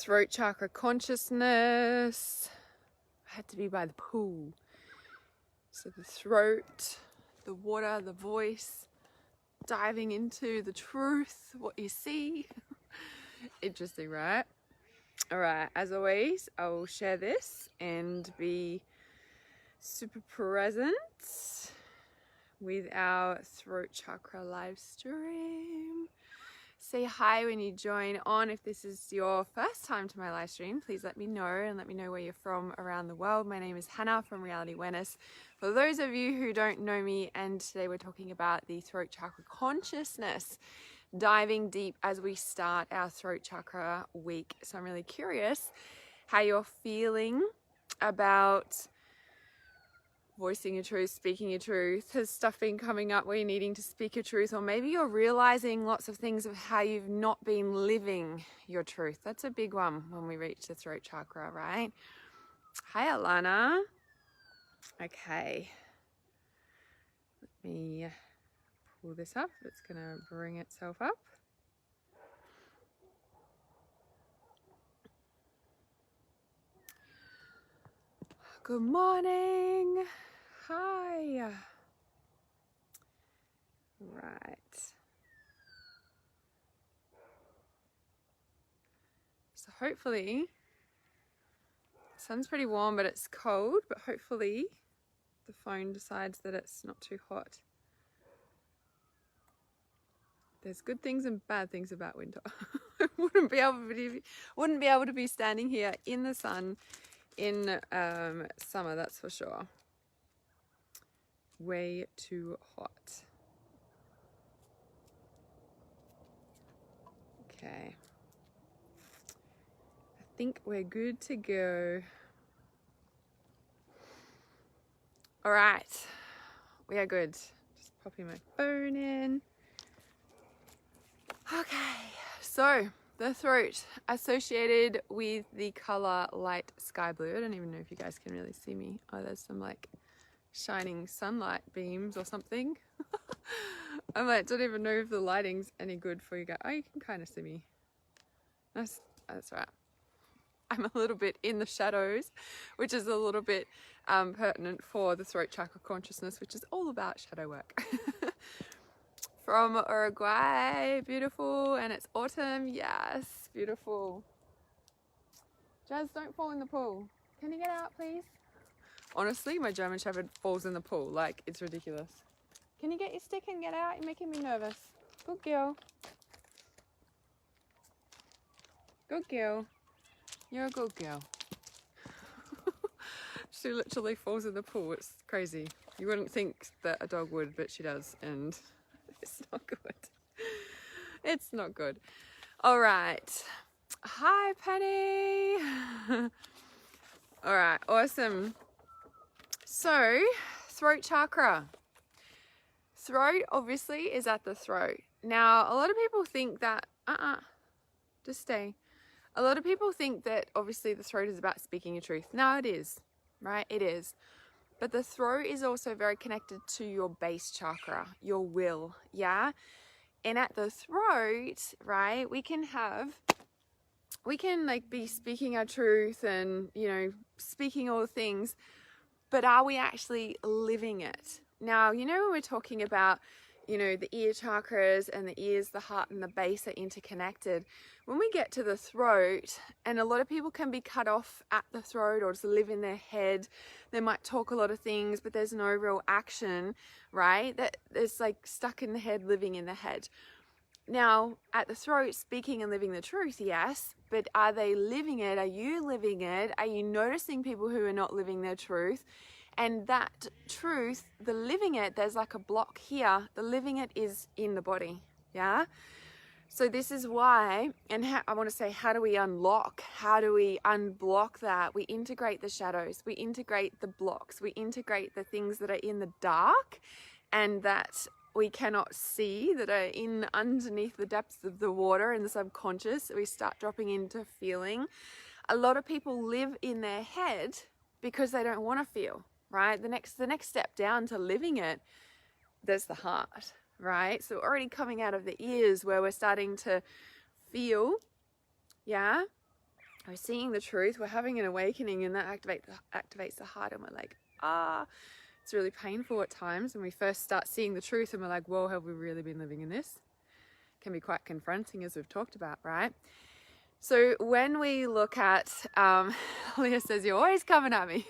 throat chakra consciousness. I had to be by the pool. So the throat, the water, the voice, diving into the truth, what you see. Interesting, right? All right, as always, I will share this and be super present with our throat chakra live stream. Say hi when you join on. If this is your first time to my live stream, please let me know and let me know where you're from around the world. My name is Hannah from Reality Awareness. For those of you who don't know me, and today we're talking about the throat chakra consciousness, diving deep as we start our throat chakra week. So I'm really curious how you're feeling about voicing your truth, speaking your truth. Has stuff been coming up where you're needing to speak your truth, or maybe you're realizing lots of things of how you've not been living your truth? That's a big one when we reach the throat chakra, right? Hi, Alana. Okay. Let me pull this up. It's going to bring itself up. Good morning. Hi. Right. So hopefully, the sun's pretty warm, but it's cold, but hopefully the phone decides that it's not too hot. There's good things and bad things about winter. I wouldn't be able to be standing here in the sun in summer, that's for sure. Way too hot. Okay. I think we're good to go. All right. We are good. Just popping my phone in. Okay. So, the throat associated with the color light sky blue. I don't even know if you guys can really see me. Oh, there's some like shining sunlight beams or something. I'm like, don't even know if the lighting's any good for you guys. Oh, you can kind of see me. That's right. I'm a little bit in the shadows, which is a little bit pertinent for the throat chakra consciousness, which is all about shadow work. From Uruguay, beautiful, and it's autumn, yes, beautiful. Jazz, don't fall in the pool. Can you get out, please? Honestly, my German Shepherd falls in the pool, like, it's ridiculous. Can you get your stick and get out? You're making me nervous. Good girl. Good girl. You're a good girl. She literally falls in the pool. It's crazy. You wouldn't think that a dog would, but she does, and it's not good. It's not good. All right. Hi, Penny. All right, awesome. So, throat chakra. Throat obviously is at the throat. Now, a lot of people think that, just stay. A lot of people think that obviously the throat is about speaking your truth. No, it is, right? It is. But the throat is also very connected to your base chakra, your will, yeah? And at the throat, right, we can like be speaking our truth and, you know, speaking all the things, but are we actually living it? Now, you know, when we're talking about, you know, the ear chakras and the ears, the heart and the base are interconnected. When we get to the throat, and a lot of people can be cut off at the throat or just live in their head. They might talk a lot of things, but there's no real action, right? That it's like stuck in the head, living in the head. Now, at the throat, speaking and living the truth, yes, but are they living it? Are you living it? Are you noticing people who are not living their truth? And that truth, the living it, there's like a block here. The living it is in the body, yeah? So this is why, and I want to say, how do we unlock? How do we unblock that? We integrate the shadows. We integrate the blocks. We integrate the things that are in the dark and that we cannot see, that are in underneath the depths of the water in the subconscious. We start dropping into feeling. A lot of people live in their head because they don't want to feel, right? The next step down to living it, there's the heart, right? So already coming out of the ears where we're starting to feel, yeah? we're seeing the truth, we're having an awakening, and that activates the heart, and we're like, it's really painful at times when we first start seeing the truth and we're like, whoa, have we really been living in this? It can be quite confronting, as we've talked about, right? So when we look at, Leah says, you're always coming at me.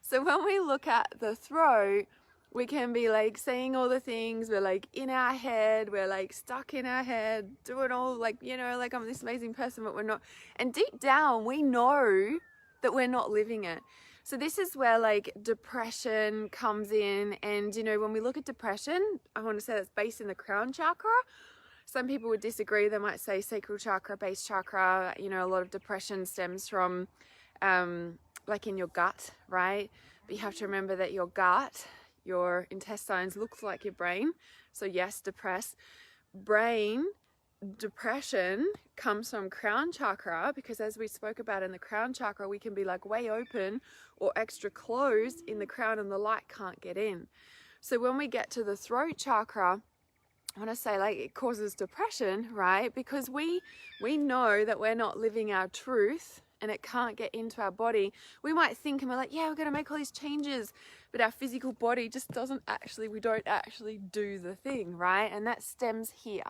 So when we look at the throat, we can be like saying all the things, we're like in our head, we're like stuck in our head, doing all like, you know, like I'm this amazing person, but we're not. And deep down, we know that we're not living it. So this is where like depression comes in. And, you know, when we look at depression, I want to say that's based in the crown chakra. Some people would disagree. They might say sacral chakra, base chakra. You know, a lot of depression stems from like in your gut, right? But you have to remember that your gut, your intestines looks like your brain. So yes, brain depression comes from crown chakra, because as we spoke about in the crown chakra, we can be like way open or extra closed in the crown and the light can't get in. So when we get to the throat chakra, I want to say like it causes depression, right? Because we know that we're not living our truth and it can't get into our body. We might think and we're like, yeah, we're going to make all these changes, but our physical body just we don't actually do the thing, right? And that stems here.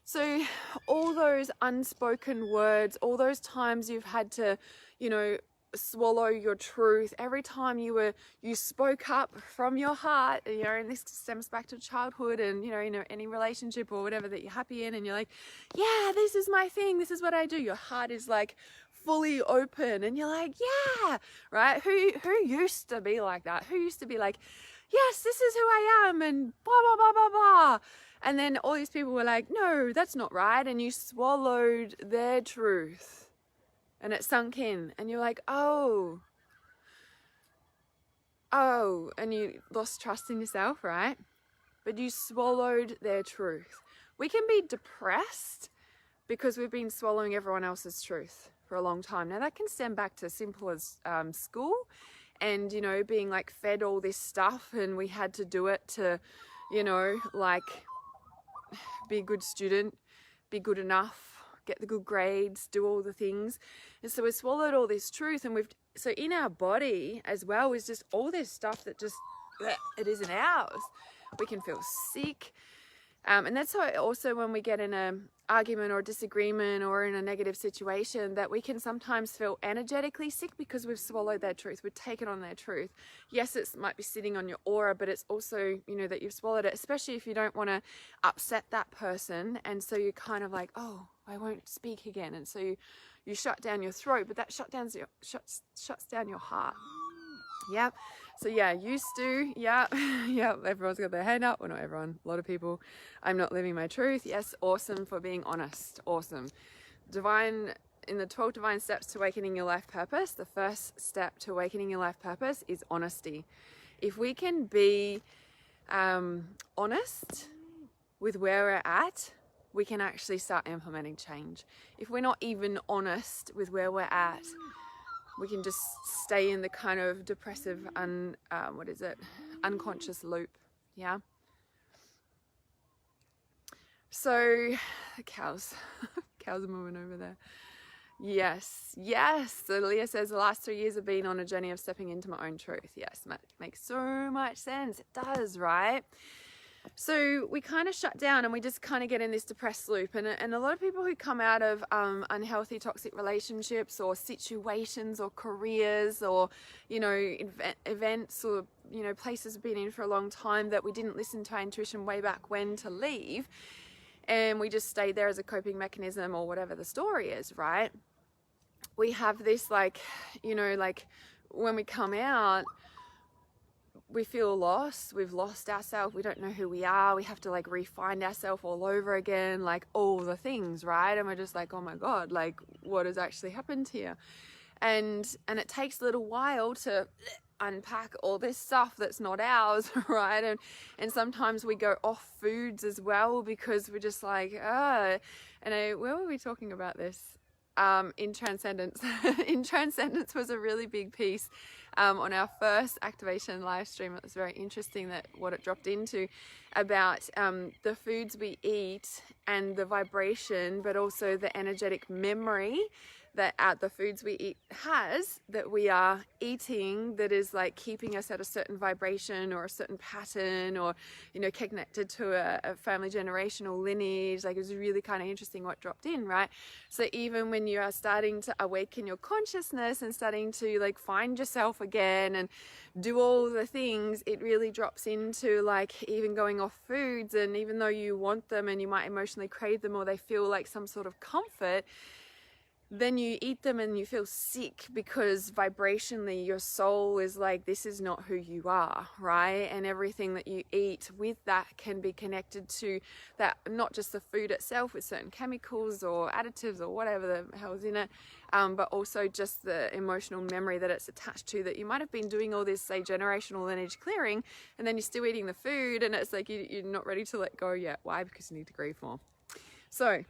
So all those unspoken words, all those times you've had to, you know, swallow your truth, every time you spoke up from your heart, you know, and this stems back to childhood and, you know, any relationship or whatever that you're happy in, and you're like, yeah, this is my thing, this is what I do. Your heart is like fully open and you're like, yeah, right? Who used to be like that? Who used to be like, yes, this is who I am, and blah, blah, blah, blah, blah. And then all these people were like, no, that's not right. And you swallowed their truth and it sunk in and you're like, oh, and you lost trust in yourself, right? But you swallowed their truth. We can be depressed because we've been swallowing everyone else's truth for a long time. Now that can stem back to simple as school and, you know, being like fed all this stuff and we had to do it to, you know, like be a good student, be good enough, get the good grades, do all the things. And so we swallowed all this truth, and so in our body as well is just all this stuff that just, it isn't ours. We can feel sick. And that's why also when we get in an argument or disagreement or in a negative situation, that we can sometimes feel energetically sick because we've swallowed their truth. We've taken on their truth. Yes, it might be sitting on your aura, but it's also, you know, that you've swallowed it, especially if you don't want to upset that person. And so you're kind of like, oh, I won't speak again. And so you shut down your throat, but that shuts down your heart. Yep. So yeah, used to, yeah, everyone's got their hand up. Well, not everyone, a lot of people. I'm not living my truth. Yes, awesome for being honest. Awesome. In the 12 divine steps to awakening your life purpose, the first step to awakening your life purpose is honesty. If we can be honest with where we're at, we can actually start implementing change. If we're not even honest with where we're at, we can just stay in the kind of depressive, unconscious loop. Yeah. So the cows are moving over there. Yes. So Leah says the last 3 years have been on a journey of stepping into my own truth. Yes, makes so much sense. It does, right? So we kind of shut down and we just kind of get in this depressed loop. And a lot of people who come out of unhealthy, toxic relationships or situations or careers or, you know, events or, you know, places we've been in for a long time that we didn't listen to our intuition way back when to leave. And we just stayed there as a coping mechanism or whatever the story is, right? We have this like, you know, like when we come out, we feel lost. We've lost ourselves. We don't know who we are. We have to like re-find ourselves all over again, like all the things, right? And we're just like, oh my God, like what has actually happened here? And it takes a little while to unpack all this stuff that's not ours, right? And sometimes we go off foods as well because we're just like, where were we talking about this? In Transcendence. In Transcendence was a really big piece on our first activation live stream. It was very interesting that what it dropped into about the foods we eat and the vibration, but also the energetic memory that the foods we eat has, that we are eating, that is like keeping us at a certain vibration or a certain pattern, or, you know, connected to a family generational lineage. Like, it was really kind of interesting what dropped in, right? So even when you are starting to awaken your consciousness and starting to like find yourself again and do all the things, it really drops into like even going off foods. And even though you want them and you might emotionally crave them, or they feel like some sort of comfort, then you eat them and you feel sick, because vibrationally your soul is like, this is not who you are, right? And everything that you eat with that can be connected to that, not just the food itself with certain chemicals or additives or whatever the hell's in it, but also just the emotional memory that it's attached to, that you might have been doing all this, say, generational lineage clearing, and then you're still eating the food, and it's like you're not ready to let go yet. Why? Because you need to grieve more. So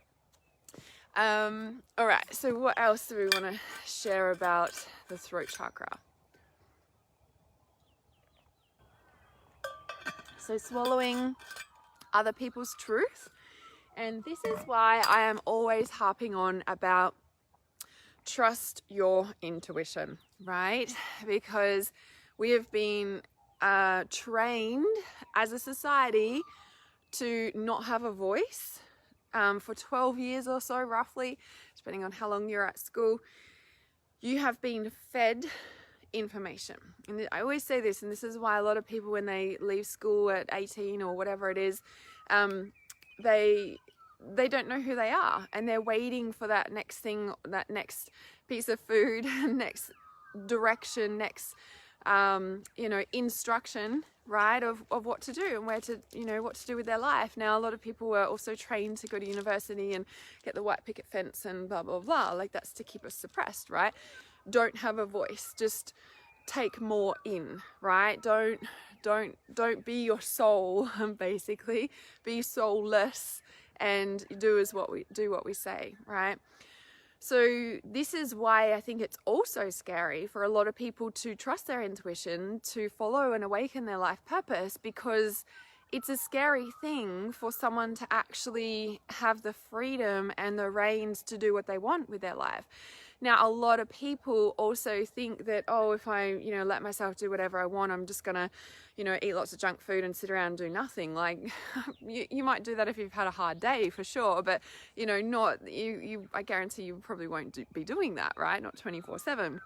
all right, so what else do we want to share about the throat chakra? So swallowing other people's truth. And this is why I am always harping on about trust your intuition, right? Because we have been trained as a society to not have a voice. For 12 years or so, roughly, depending on how long you're at school, you have been fed information. And I always say this, and this is why a lot of people, when they leave school at 18 or whatever it is, they don't know who they are, and they're waiting for that next thing, that next piece of food, next direction, next you know, instruction, right, of what to do and where to, you know, what to do with their life. Now, a lot of people were also trained to go to university and get the white picket fence and blah blah blah, like that's to keep us suppressed, right? Don't have a voice, just take more in, right? Don't be your soul, basically be soulless and do what we say, right? So this is why I think it's also scary for a lot of people to trust their intuition, to follow and awaken their life purpose, because it's a scary thing for someone to actually have the freedom and the reins to do what they want with their life. Now, a lot of people also think that, oh, if I, you know, let myself do whatever I want, I'm just gonna, you know, eat lots of junk food and sit around and do nothing. Like, you might do that if you've had a hard day, for sure, but, you know, not you. I guarantee you probably won't be doing that, right? Not 24/7.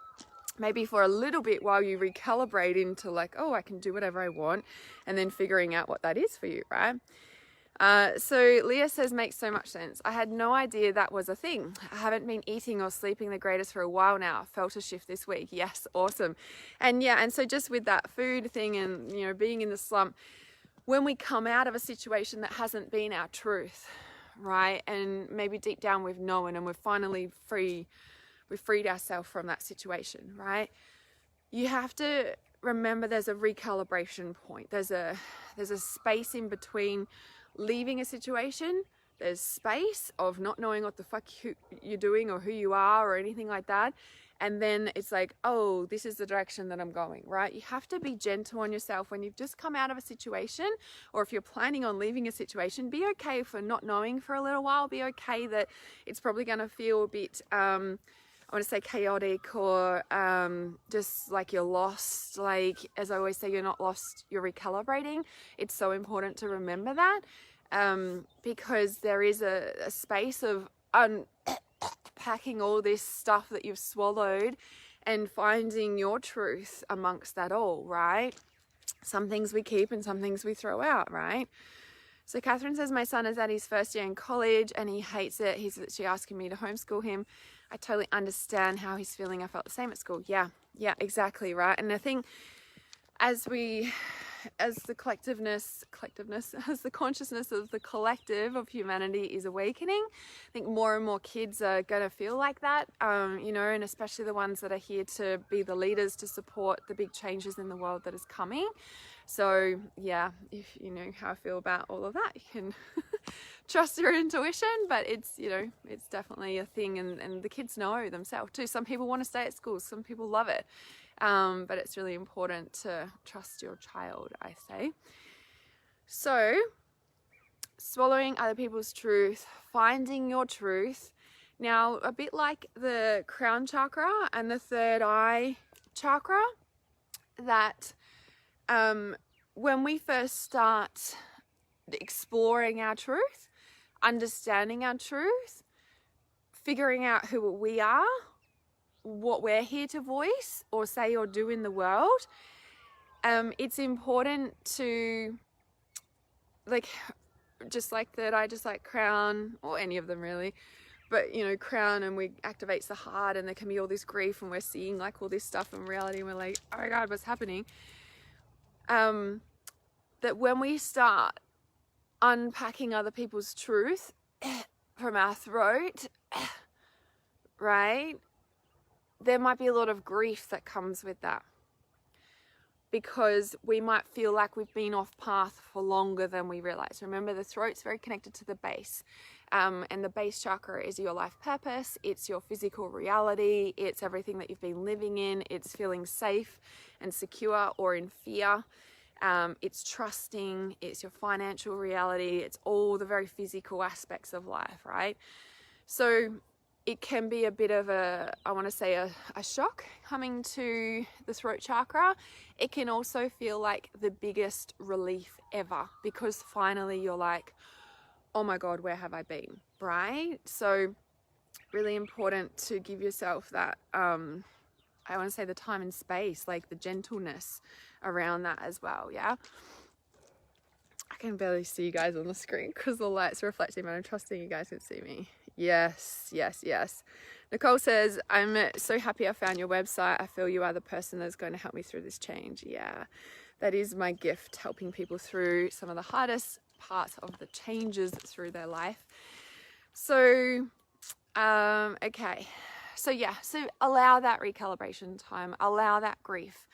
Maybe for a little bit while you recalibrate into like, oh, I can do whatever I want, and then figuring out what that is for you, right? So Leah says, makes so much sense. I had no idea that was a thing. I haven't been eating or sleeping the greatest for a while now. Felt a shift this week. Yes, awesome. And yeah, and so just with that food thing and, you know, being in the slump, when we come out of a situation that hasn't been our truth, right? And maybe deep down we've known and we're finally free, we've freed ourselves from that situation, right? You have to remember there's a recalibration point. There's a space in between leaving a situation. There's space of not knowing what the fuck you're doing or who you are or anything like that. And then it's like, oh, this is the direction that I'm going, right? You have to be gentle on yourself when you've just come out of a situation, or if you're planning on leaving a situation. Be okay for not knowing for a little while. Be okay that it's probably going to feel a bit, I want to say chaotic, or just like you're lost. Like, as I always say, you're not lost, you're recalibrating. It's so important to remember that, because there is a space of unpacking all this stuff that you've swallowed and finding your truth amongst that all, right? Some things we keep and some things we throw out, right? So Catherine says, my son is at his first year in college and he hates it. He's literally asking me to homeschool him. I totally understand how he's feeling. I felt the same at school. Yeah, exactly, right? And I think as the collectiveness, as the consciousness of the collective of humanity is awakening, I think more and more kids are going to feel like that, you know, and especially the ones that are here to be the leaders to support the big changes in the world that is coming. So yeah, if you know how I feel about all of that, you can trust your intuition, but it's, you know, it's definitely a thing, and the kids know themselves too. Some people want to stay at school, some people love it, but it's really important to trust your child, I say. So swallowing other people's truth, finding your truth, Now, a bit like the crown chakra and the third eye chakra, that when we first start exploring our truth, understanding our truth, figuring out who we are, what we're here to voice or say or do in the world, it's important to, like, just like third eye, just like crown, or any of them really, but you know, crown, and we activates the heart, and there can be all this grief, and we're seeing like all this stuff in reality, and we're like, oh my God, what's happening? That when we start unpacking other people's truth from our throat, right, there might be a lot of grief that comes with that, because we might feel like we've been off path for longer than we realize. Remember, the throat's very connected to the base, and the base chakra is your life purpose. It's your physical reality. It's everything that you've been living in. It's feeling safe and secure or in fear. It's trusting. It's your financial reality. It's all the very physical aspects of life, right? So it can be a bit of a, I want to say a shock coming to the throat chakra. It can also feel like the biggest relief ever, because finally you're like, oh my God, where have I been, right? So really important to give yourself that, I want to say the time and space, like the gentleness around that as well, yeah? I can barely see you guys on the screen because the light's reflecting, but I'm trusting you guys can see me. Yes, yes, yes. Nicole says, I'm so happy I found your website. I feel you are the person that's going to help me through this change. Yeah, that is my gift, helping people through some of the hardest parts of the changes through their life. So, okay. So yeah, so allow that recalibration time, allow that grief,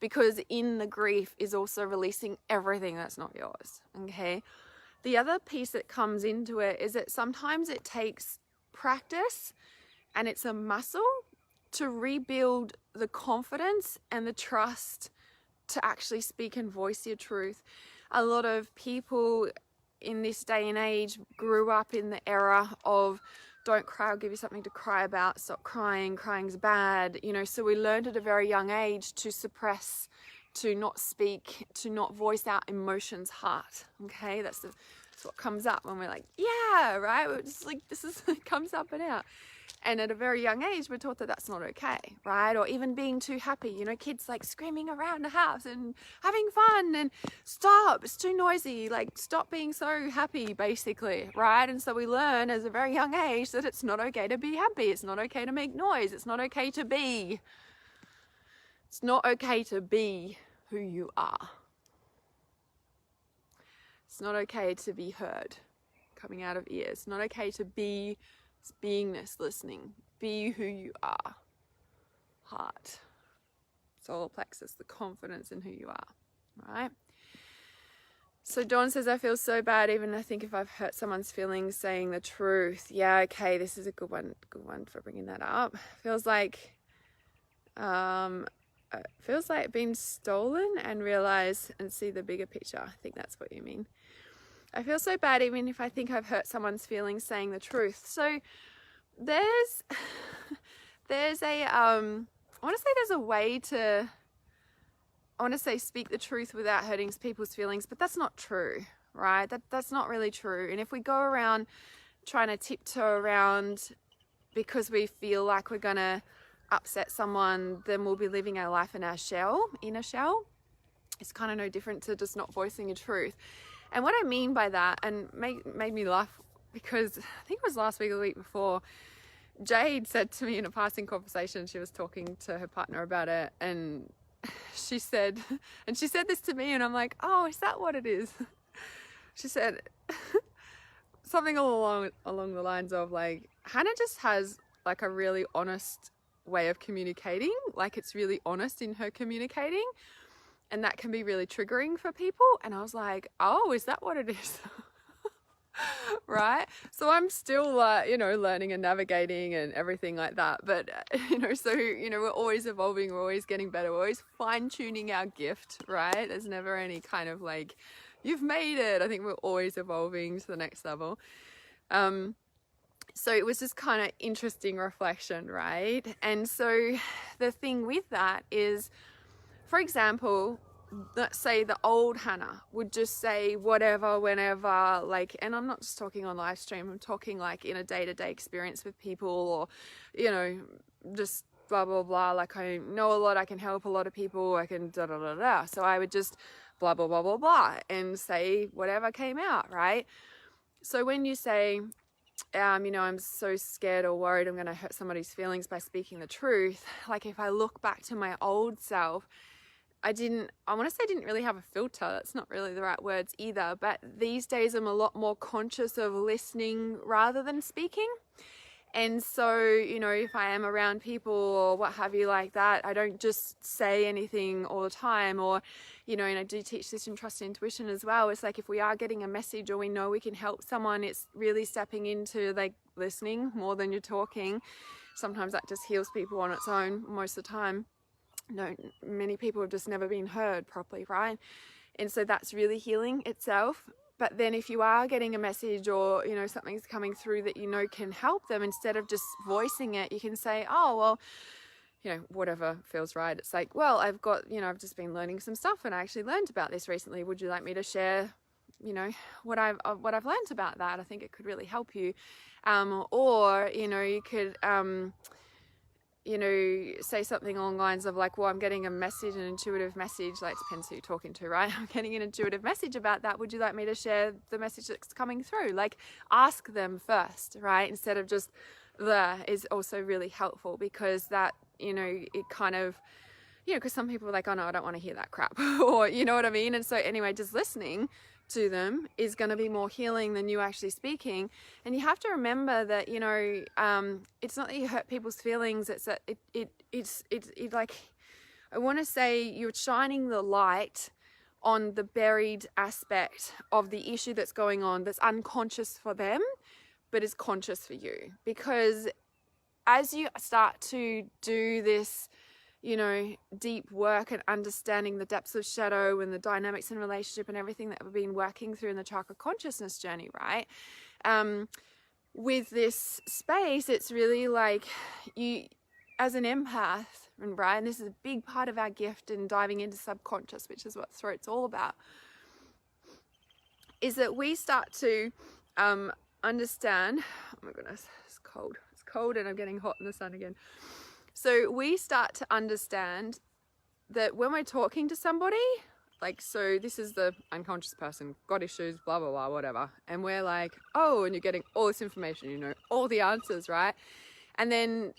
because in the grief is also releasing everything that's not yours, okay? The other piece that comes into it is that sometimes it takes practice, and it's a muscle to rebuild the confidence and the trust to actually speak and voice your truth. A lot of people in this day and age grew up in the era of don't cry, I'll give you something to cry about, stop crying, crying's bad, you know, so we learned at a very young age to suppress, to not speak, to not voice out emotions, heart, okay? That's what comes up when we're like, yeah, right? We're just like, this is, it comes up and out. And at a very young age, we're taught that that's not okay, right? Or even being too happy, you know, kids like screaming around the house and having fun, and stop, it's too noisy, like stop being so happy, basically, right? And so we learn as a very young age that it's not okay to be happy. It's not okay to make noise. It's not okay to be. It's not okay to be who you are. It's not okay to be heard, coming out of ears. It's not okay to be beingness, listening. Be who you are. Heart. Solar plexus, the confidence in who you are, right? So Dawn says, I feel so bad, even I think if I've hurt someone's feelings saying the truth. Yeah, okay, this is a good one for bringing that up. Feels like being stolen and realize and see the bigger picture. I think that's what you mean. I feel so bad even if I think I've hurt someone's feelings saying the truth. So there's a, I want to say there's a way to, I want to say speak the truth without hurting people's feelings, but that's not true, right? That's not really true. And if we go around trying to tiptoe around because we feel like we're going to upset someone, then we'll be living our life in our shell, in a shell. It's kind of no different to just not voicing your truth. And what I mean by that, and made me laugh, because I think it was last week or the week before, Jade said to me in a passing conversation, she was talking to her partner about it, and she said this to me, and I'm like, oh, is that what it is? She said something along the lines of like, Hannah just has like a really honest way of communicating, like it's really honest in her communicating, and that can be really triggering for people. And I was like, oh, is that what it is? Right? So I'm still learning and navigating and everything like that, but we're always evolving, we're always getting better, we're always fine-tuning our gift, right? There's never any kind of like, you've made it. I think we're always evolving to the next level. So it was just kind of interesting reflection, right? And so the thing with that is, for example, let's say the old Hannah would just say whatever, whenever, like, and I'm not just talking on live stream, I'm talking like in a day-to-day experience with people, or, you know, just blah, blah, blah. Like, I know a lot, I can help a lot of people, I can da, da, da, da. So I would just blah, blah, blah, blah, blah, and say whatever came out, right? So when you say, you know, I'm so scared or worried I'm going to hurt somebody's feelings by speaking the truth. Like, if I look back to my old self, I want to say I didn't really have a filter. That's not really the right words either. But these days I'm a lot more conscious of listening rather than speaking. And so, you know, if I am around people or what have you like that, I don't just say anything all the time. Or, you know, and I do teach this in Trust and Intuition as well. It's like, if we are getting a message or we know we can help someone, it's really stepping into like listening more than you're talking. Sometimes that just heals people on its own most of the time. No, many people have just never been heard properly, right? And so that's really healing itself. But then if you are getting a message, or, you know, something's coming through that you know can help them, instead of just voicing it, you can say, oh, well, you know, whatever feels right. It's like, well, I've got, you know, I've just been learning some stuff and I actually learned about this recently. Would you like me to share, you know, what I've learned about that? I think it could really help you. Or, you know, you could, you know, say something along the lines of like, well, I'm getting a message, an intuitive message, like, it depends who you're talking to, right? I'm getting an intuitive message about that. Would you like me to share the message that's coming through? Like, ask them first, right? Instead of just is also really helpful, because that, you know, it kind of, you know, because some people are like, oh no, I don't want to hear that crap, or, you know what I mean? And so anyway, just listening to them is going to be more healing than you actually speaking. And you have to remember that, you know, it's not that you hurt people's feelings, it's that it's like, I want to say you're shining the light on the buried aspect of the issue that's going on, that's unconscious for them but is conscious for you. Because as you start to do this, you know, deep work and understanding the depths of shadow and the dynamics in relationship and everything that we've been working through in the chakra consciousness journey, right? With this space, it's really like you, as an empath, and right, and this is a big part of our gift in diving into subconscious, which is what Throat's all about, is that we start to understand, oh my goodness, it's cold and I'm getting hot in the sun again. So we start to understand that when we're talking to somebody, like, so this is the unconscious person, got issues, blah, blah, blah, whatever. And we're like, oh, and you're getting all this information, you know, all the answers, right? And then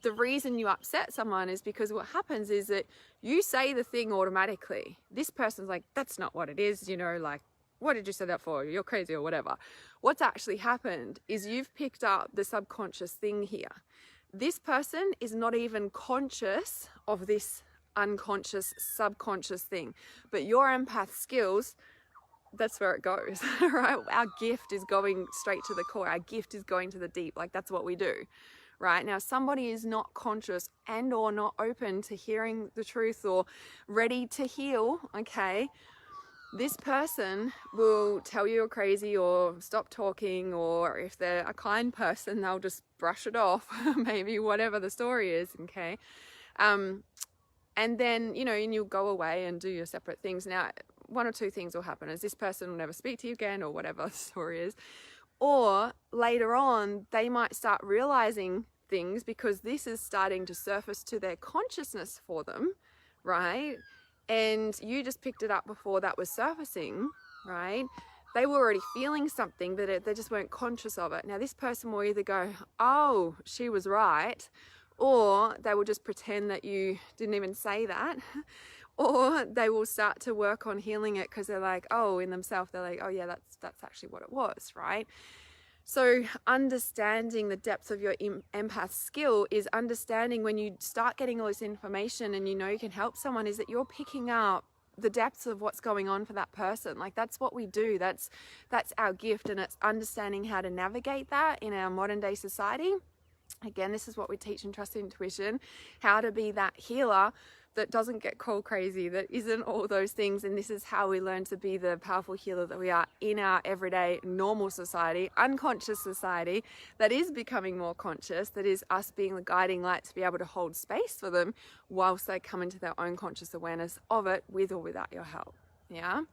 the reason you upset someone is because what happens is that you say the thing automatically. This person's like, that's not what it is, you know, like, what did you say that for? You're crazy or whatever. What's actually happened is you've picked up the subconscious thing here. This person is not even conscious of this unconscious, subconscious thing. But your empath skills, that's where it goes, right? Our gift is going straight to the core. Our gift is going to the deep. Like, that's what we do, right? Now, somebody is not conscious and or not open to hearing the truth or ready to heal, okay? This person will tell you you're crazy or stop talking, or if they're a kind person, they'll just brush it off, maybe, whatever the story is, okay? And then, you know, and you'll go away and do your separate things. Now, one or two things will happen, is this person will never speak to you again, or whatever the story is. Or later on, they might start realizing things because this is starting to surface to their consciousness for them, right? And you just picked it up before that was surfacing, right? They were already feeling something, but they just weren't conscious of it. Now, this person will either go, oh, she was right, or they will just pretend that you didn't even say that, or they will start to work on healing it because they're like, oh, in themselves, they're like, oh yeah, that's actually what it was, right? So understanding the depth of your empath skill is understanding when you start getting all this information and you know you can help someone, is that you're picking up the depths of what's going on for that person. Like, that's what we do. That's our gift, and it's understanding how to navigate that in our modern day society. Again, this is what we teach in Trust and Intuition, how to be that healer, that doesn't get cold crazy, that isn't all those things. And this is how we learn to be the powerful healer that we are in our everyday normal society, unconscious society that is becoming more conscious, that is us being the guiding light to be able to hold space for them whilst they come into their own conscious awareness of it, with or without your help. Yeah.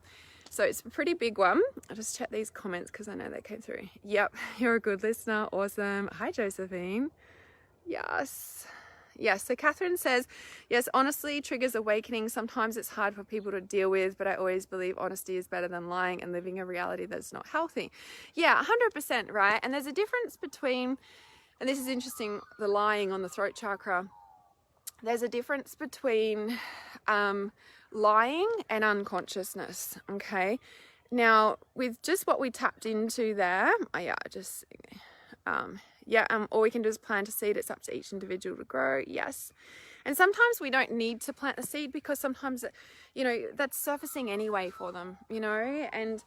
So it's a pretty big one. I'll just check these comments because I know they came through. Yep, you're a good listener. Awesome. Hi, Josephine. Yes. Yes, so Catherine says, yes, honestly triggers awakening. Sometimes it's hard for people to deal with, but I always believe honesty is better than lying and living a reality that's not healthy. Yeah, 100%, right? And there's a difference between, and this is interesting, the lying on the throat chakra. There's a difference between lying and unconsciousness, okay? Now, with just what we tapped into there, all we can do is plant a seed. It's up to each individual to grow, yes. And sometimes we don't need to plant the seed because sometimes, you know, that's surfacing anyway for them, you know, and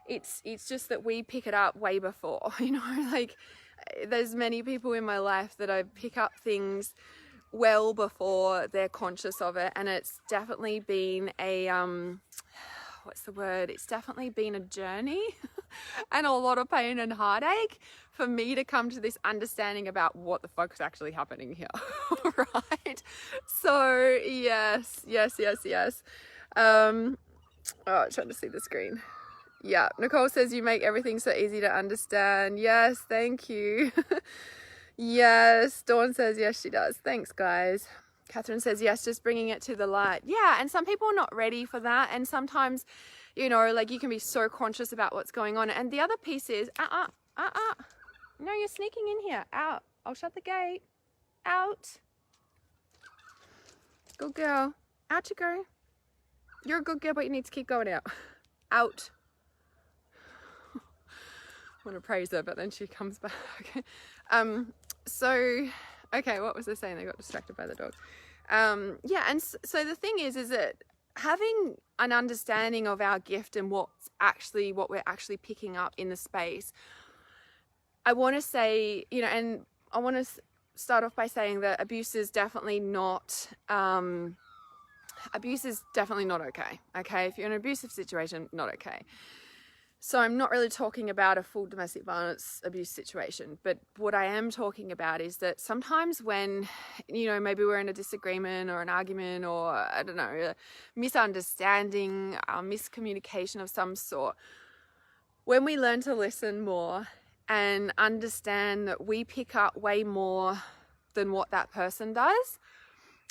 it's just that we pick it up way before, you know, like there's many people in my life that I pick up things well before they're conscious of it, and it's definitely been a it's definitely been a journey and a lot of pain and heartache for me to come to this understanding about what the fuck's actually happening here. Right? So yes. Trying to see the screen. Yeah, Nicole says you make everything so easy to understand. Yes, thank you. Yes, Dawn says yes, she does. Thanks, guys. Catherine says yes, just bringing it to the light. Yeah, and some people are not ready for that. And sometimes, you know, like you can be so conscious about what's going on. And the other piece is, no, you're sneaking in here. Out. I'll shut the gate. Out. Good girl. Out you go. You're a good girl, but you need to keep going out. Out. I want to praise her, but then she comes back. Okay, what was I saying? I got distracted by the dog. Yeah, and so the thing is that having an understanding of our gift and what we're actually picking up in the space, I want to say, you know, and I want to start off by saying that abuse is definitely not okay. Okay, if you're in an abusive situation, not okay. So I'm not really talking about a full domestic violence abuse situation, but what I am talking about is that sometimes when, you know, maybe we're in a disagreement or an argument or, I don't know, a misunderstanding, miscommunication of some sort, when we learn to listen more and understand that we pick up way more than what that person does,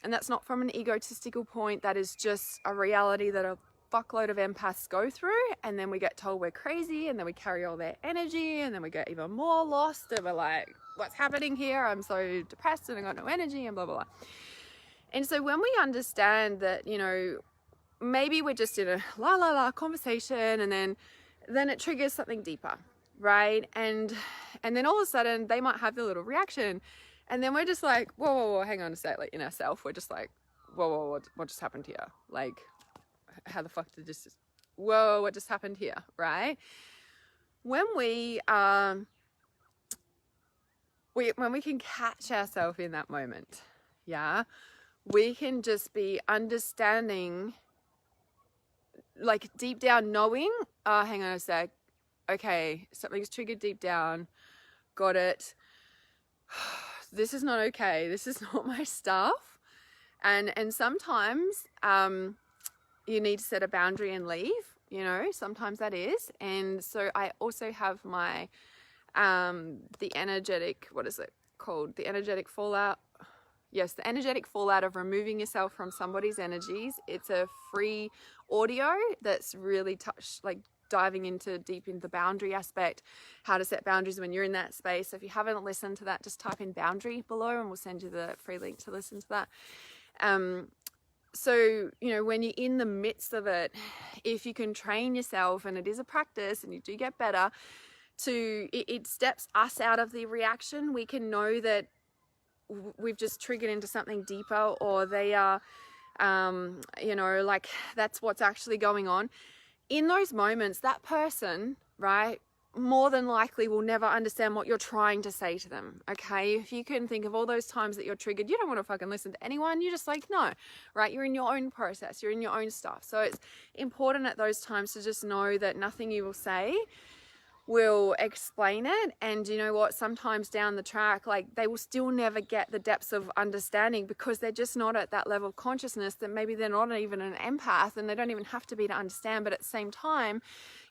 and that's not from an egotistical point, that is just a reality that a fuckload of empaths go through, and then we get told we're crazy, and then we carry all their energy, and then we get even more lost, and we're like, what's happening here? I'm so depressed and I got no energy, and blah blah blah. And so when we understand that, you know, maybe we're just in a la conversation, and then it triggers something deeper, right? And then all of a sudden they might have their little reaction, and then we're just like, whoa, hang on a sec. Like in ourselves, we're just like, whoa, what just happened here? Like, how the fuck did this, what just happened here, right? When we can catch ourselves in that moment, yeah, we can just be understanding, like deep down knowing, hang on a sec, okay, something's triggered deep down, got it, this is not okay, this is not my stuff. And sometimes you need to set a boundary and leave, you know, sometimes that is. And so I also have my, the energetic, what is it called? The energetic fallout. Yes, the energetic fallout of removing yourself from somebody's energies. It's a free audio that's really diving into deep into the boundary aspect, how to set boundaries when you're in that space. So if you haven't listened to that, just type in boundary below and we'll send you the free link to listen to that. So, you know, when you're in the midst of it, if you can train yourself, and it is a practice and you do get better, it steps us out of the reaction. We can know that we've just triggered into something deeper, or they are, you know, like that's what's actually going on. In those moments, that person, right, more than likely will never understand what you're trying to say to them, okay? If you can think of all those times that you're triggered, you don't want to fucking listen to anyone. You're just like, no, right? You're in your own process. You're in your own stuff. So it's important at those times to just know that nothing you will say will explain it. And you know what, sometimes down the track, like, they will still never get the depths of understanding because they're just not at that level of consciousness, that maybe they're not even an empath, and they don't even have to be to understand. But at the same time,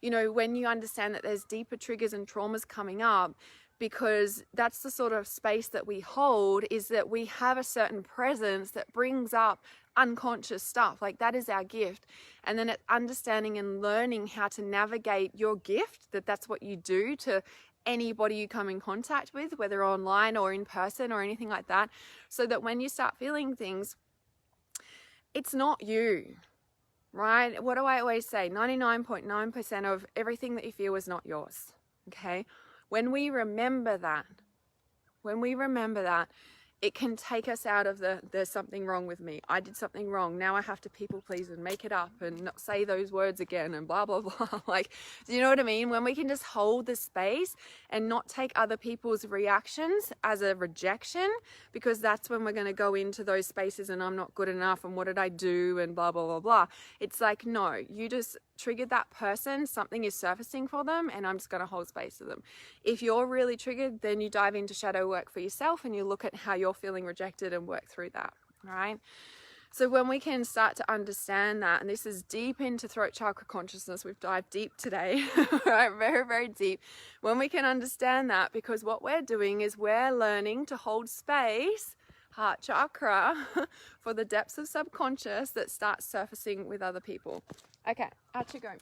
you know, when you understand that there's deeper triggers and traumas coming up, because that's the sort of space that we hold, is that we have a certain presence that brings up unconscious stuff. Like, that is our gift. And then it's understanding and learning how to navigate your gift, that's what you do to anybody you come in contact with, whether online or in person or anything like that, so that when you start feeling things, it's not you, right? What do I always say? 99.9% of everything that you feel is not yours, okay? When we remember that, it can take us out of there's something wrong with me. I did something wrong. Now I have to people please and make it up and not say those words again and blah, blah, blah. Like, do you know what I mean? When we can just hold the space and not take other people's reactions as a rejection, because that's when we're going to go into those spaces and I'm not good enough and what did I do and blah, blah, blah, blah. It's like, no, you just triggered that person, something is surfacing for them, and I'm just going to hold space for them. If you're really triggered, then you dive into shadow work for yourself and you look at how you're feeling rejected and work through that, right? So when we can start to understand that, and this is deep into throat chakra consciousness, we've dived deep today, right? Very, very deep. When we can understand that, because what we're doing is we're learning to hold space, heart chakra, for the depths of subconscious that start surfacing with other people. Okay, out you go. I'm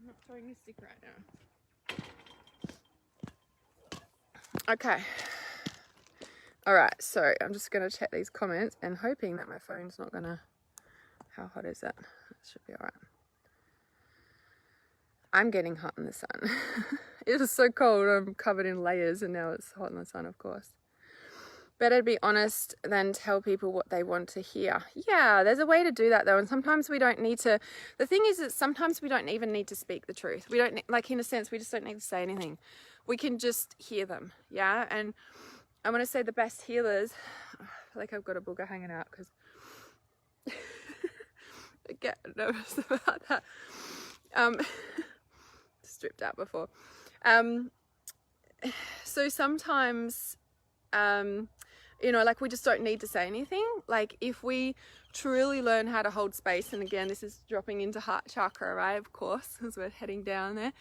not throwing a stick right now. Okay. All right, so I'm just going to check these comments and hoping that my phone's not going to... How hot is it? It should be all right. I'm getting hot in the sun. It was so cold, I'm covered in layers, and now it's hot in the sun, of course. Better to be honest than tell people what they want to hear. Yeah, there's a way to do that though, and sometimes we don't need to. The thing is that sometimes we don't even need to speak the truth. We don't, like, in a sense, we just don't need to say anything. We can just hear them, yeah? And I want to say the best healers, I feel like I've got a booger hanging out because I get nervous about that. Stripped out before. So sometimes, you know, like, we just don't need to say anything. Like, if we truly learn how to hold space, and again, this is dropping into heart chakra, right? Of course, as we're heading down there.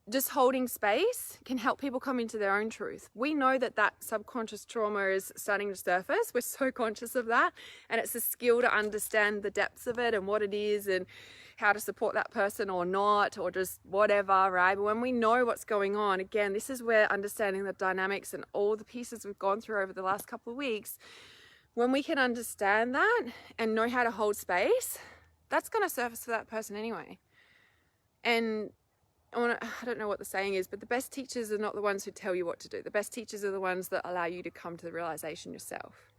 Just holding space can help people come into their own truth. We know that that subconscious trauma is starting to surface. We're so conscious of that. And it's a skill to understand the depths of it and what it is and how to support that person or not, or just whatever, right? But when we know what's going on, again, this is where understanding the dynamics and all the pieces we've gone through over the last couple of weeks, when we can understand that and know how to hold space, that's going to surface for that person anyway. And I don't know what the saying is, but the best teachers are not the ones who tell you what to do. The best teachers are the ones that allow you to come to the realization yourself.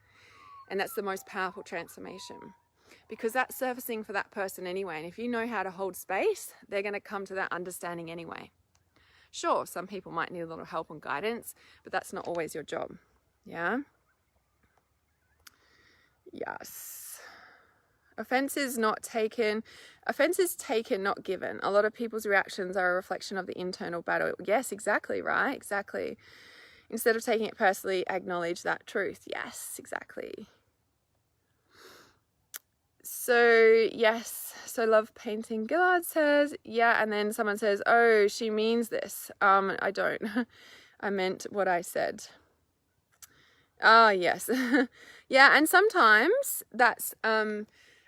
And that's the most powerful transformation, because that's surfacing for that person anyway. And if you know how to hold space, they're going to come to that understanding anyway. Sure, some people might need a little help and guidance, but that's not always your job. Yeah? Yes. Offense is taken, not given. A lot of people's reactions are a reflection of the internal battle. Yes, exactly, right? Exactly. Instead of taking it personally, acknowledge that truth. Yes, exactly. So, yes. So, love painting. Gillard says, yeah. And then someone says, oh, she means this. I don't. I meant what I said. Ah, yes. Yeah, and sometimes that's...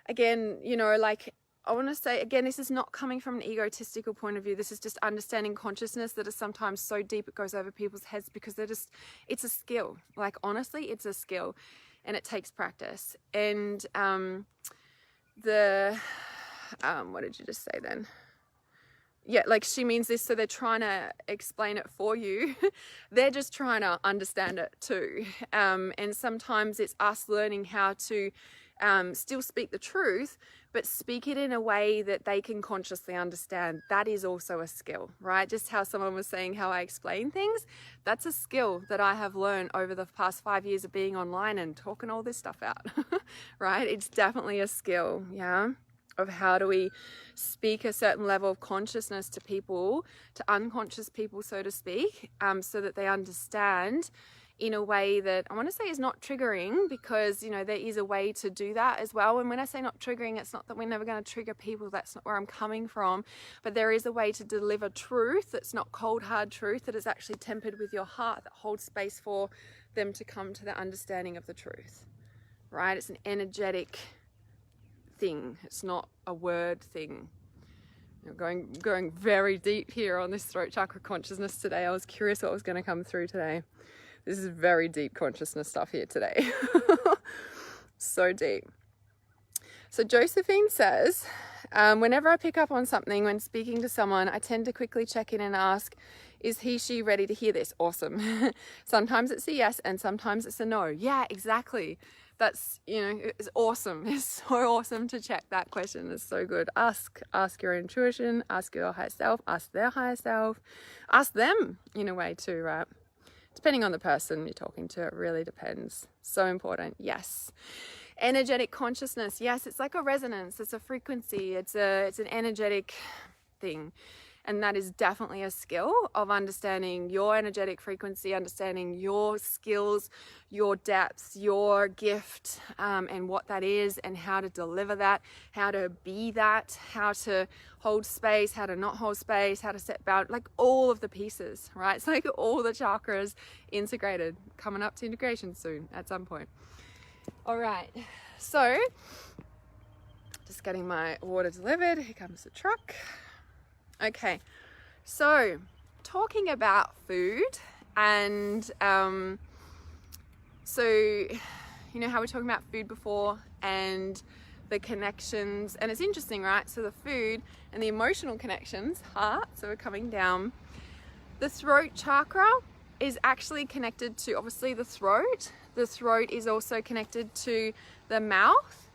again, you know, like, I want to say, again, this is not coming from an egotistical point of view. This is just understanding consciousness that is sometimes so deep it goes over people's heads, because it's a skill. Like, honestly, it's a skill, and it takes practice. And what did you just say then? Yeah, like, she means this, so they're trying to explain it for you. They're just trying to understand it too. And sometimes it's us learning how to still speak the truth, but speak it in a way that they can consciously understand. That is also a skill, right? Just how someone was saying how I explain things, that's a skill that I have learned over the past 5 years of being online and talking all this stuff out, right? It's definitely a skill, yeah, of how do we speak a certain level of consciousness to people, to unconscious people, so to speak, so that they understand in a way that I want to say is not triggering, because, you know, there is a way to do that as well. And when I say not triggering, it's not that we're never going to trigger people. That's not where I'm coming from. But there is a way to deliver truth that's not cold, hard truth, that is actually tempered with your heart, that holds space for them to come to the understanding of the truth, right? It's an energetic thing. It's not a word thing. You know, going very deep here on this throat chakra consciousness today. I was curious what was going to come through today. This is very deep consciousness stuff here today. So deep. So Josephine says, whenever I pick up on something when speaking to someone, I tend to quickly check in and ask, is he, she ready to hear this? Awesome. Sometimes it's a yes and sometimes it's a no. Yeah, exactly. That's, you know, it's awesome. It's so awesome to check that question. It's so good. Ask your intuition, ask your higher self, ask their higher self, ask them in a way too, right? Depending on the person you're talking to, it really depends. So important. Yes. Energetic consciousness. Yes, it's like a resonance. It's a frequency. It's an energetic thing. And that is definitely a skill of understanding your energetic frequency, understanding your skills, your depths, your gift, and what that is, and how to deliver that, how to be that, how to hold space, how to not hold space, how to set boundaries, like all of the pieces, right? It's like all the chakras integrated, coming up to integration soon at some point. All right, so just getting my water delivered. Here comes the truck. Okay, so talking about food, and so you know how we're talking about food before and the connections, and it's interesting, right? So the food and the emotional connections, heart, so we're coming down. The throat chakra is actually connected to obviously the throat. The throat is also connected to the mouth.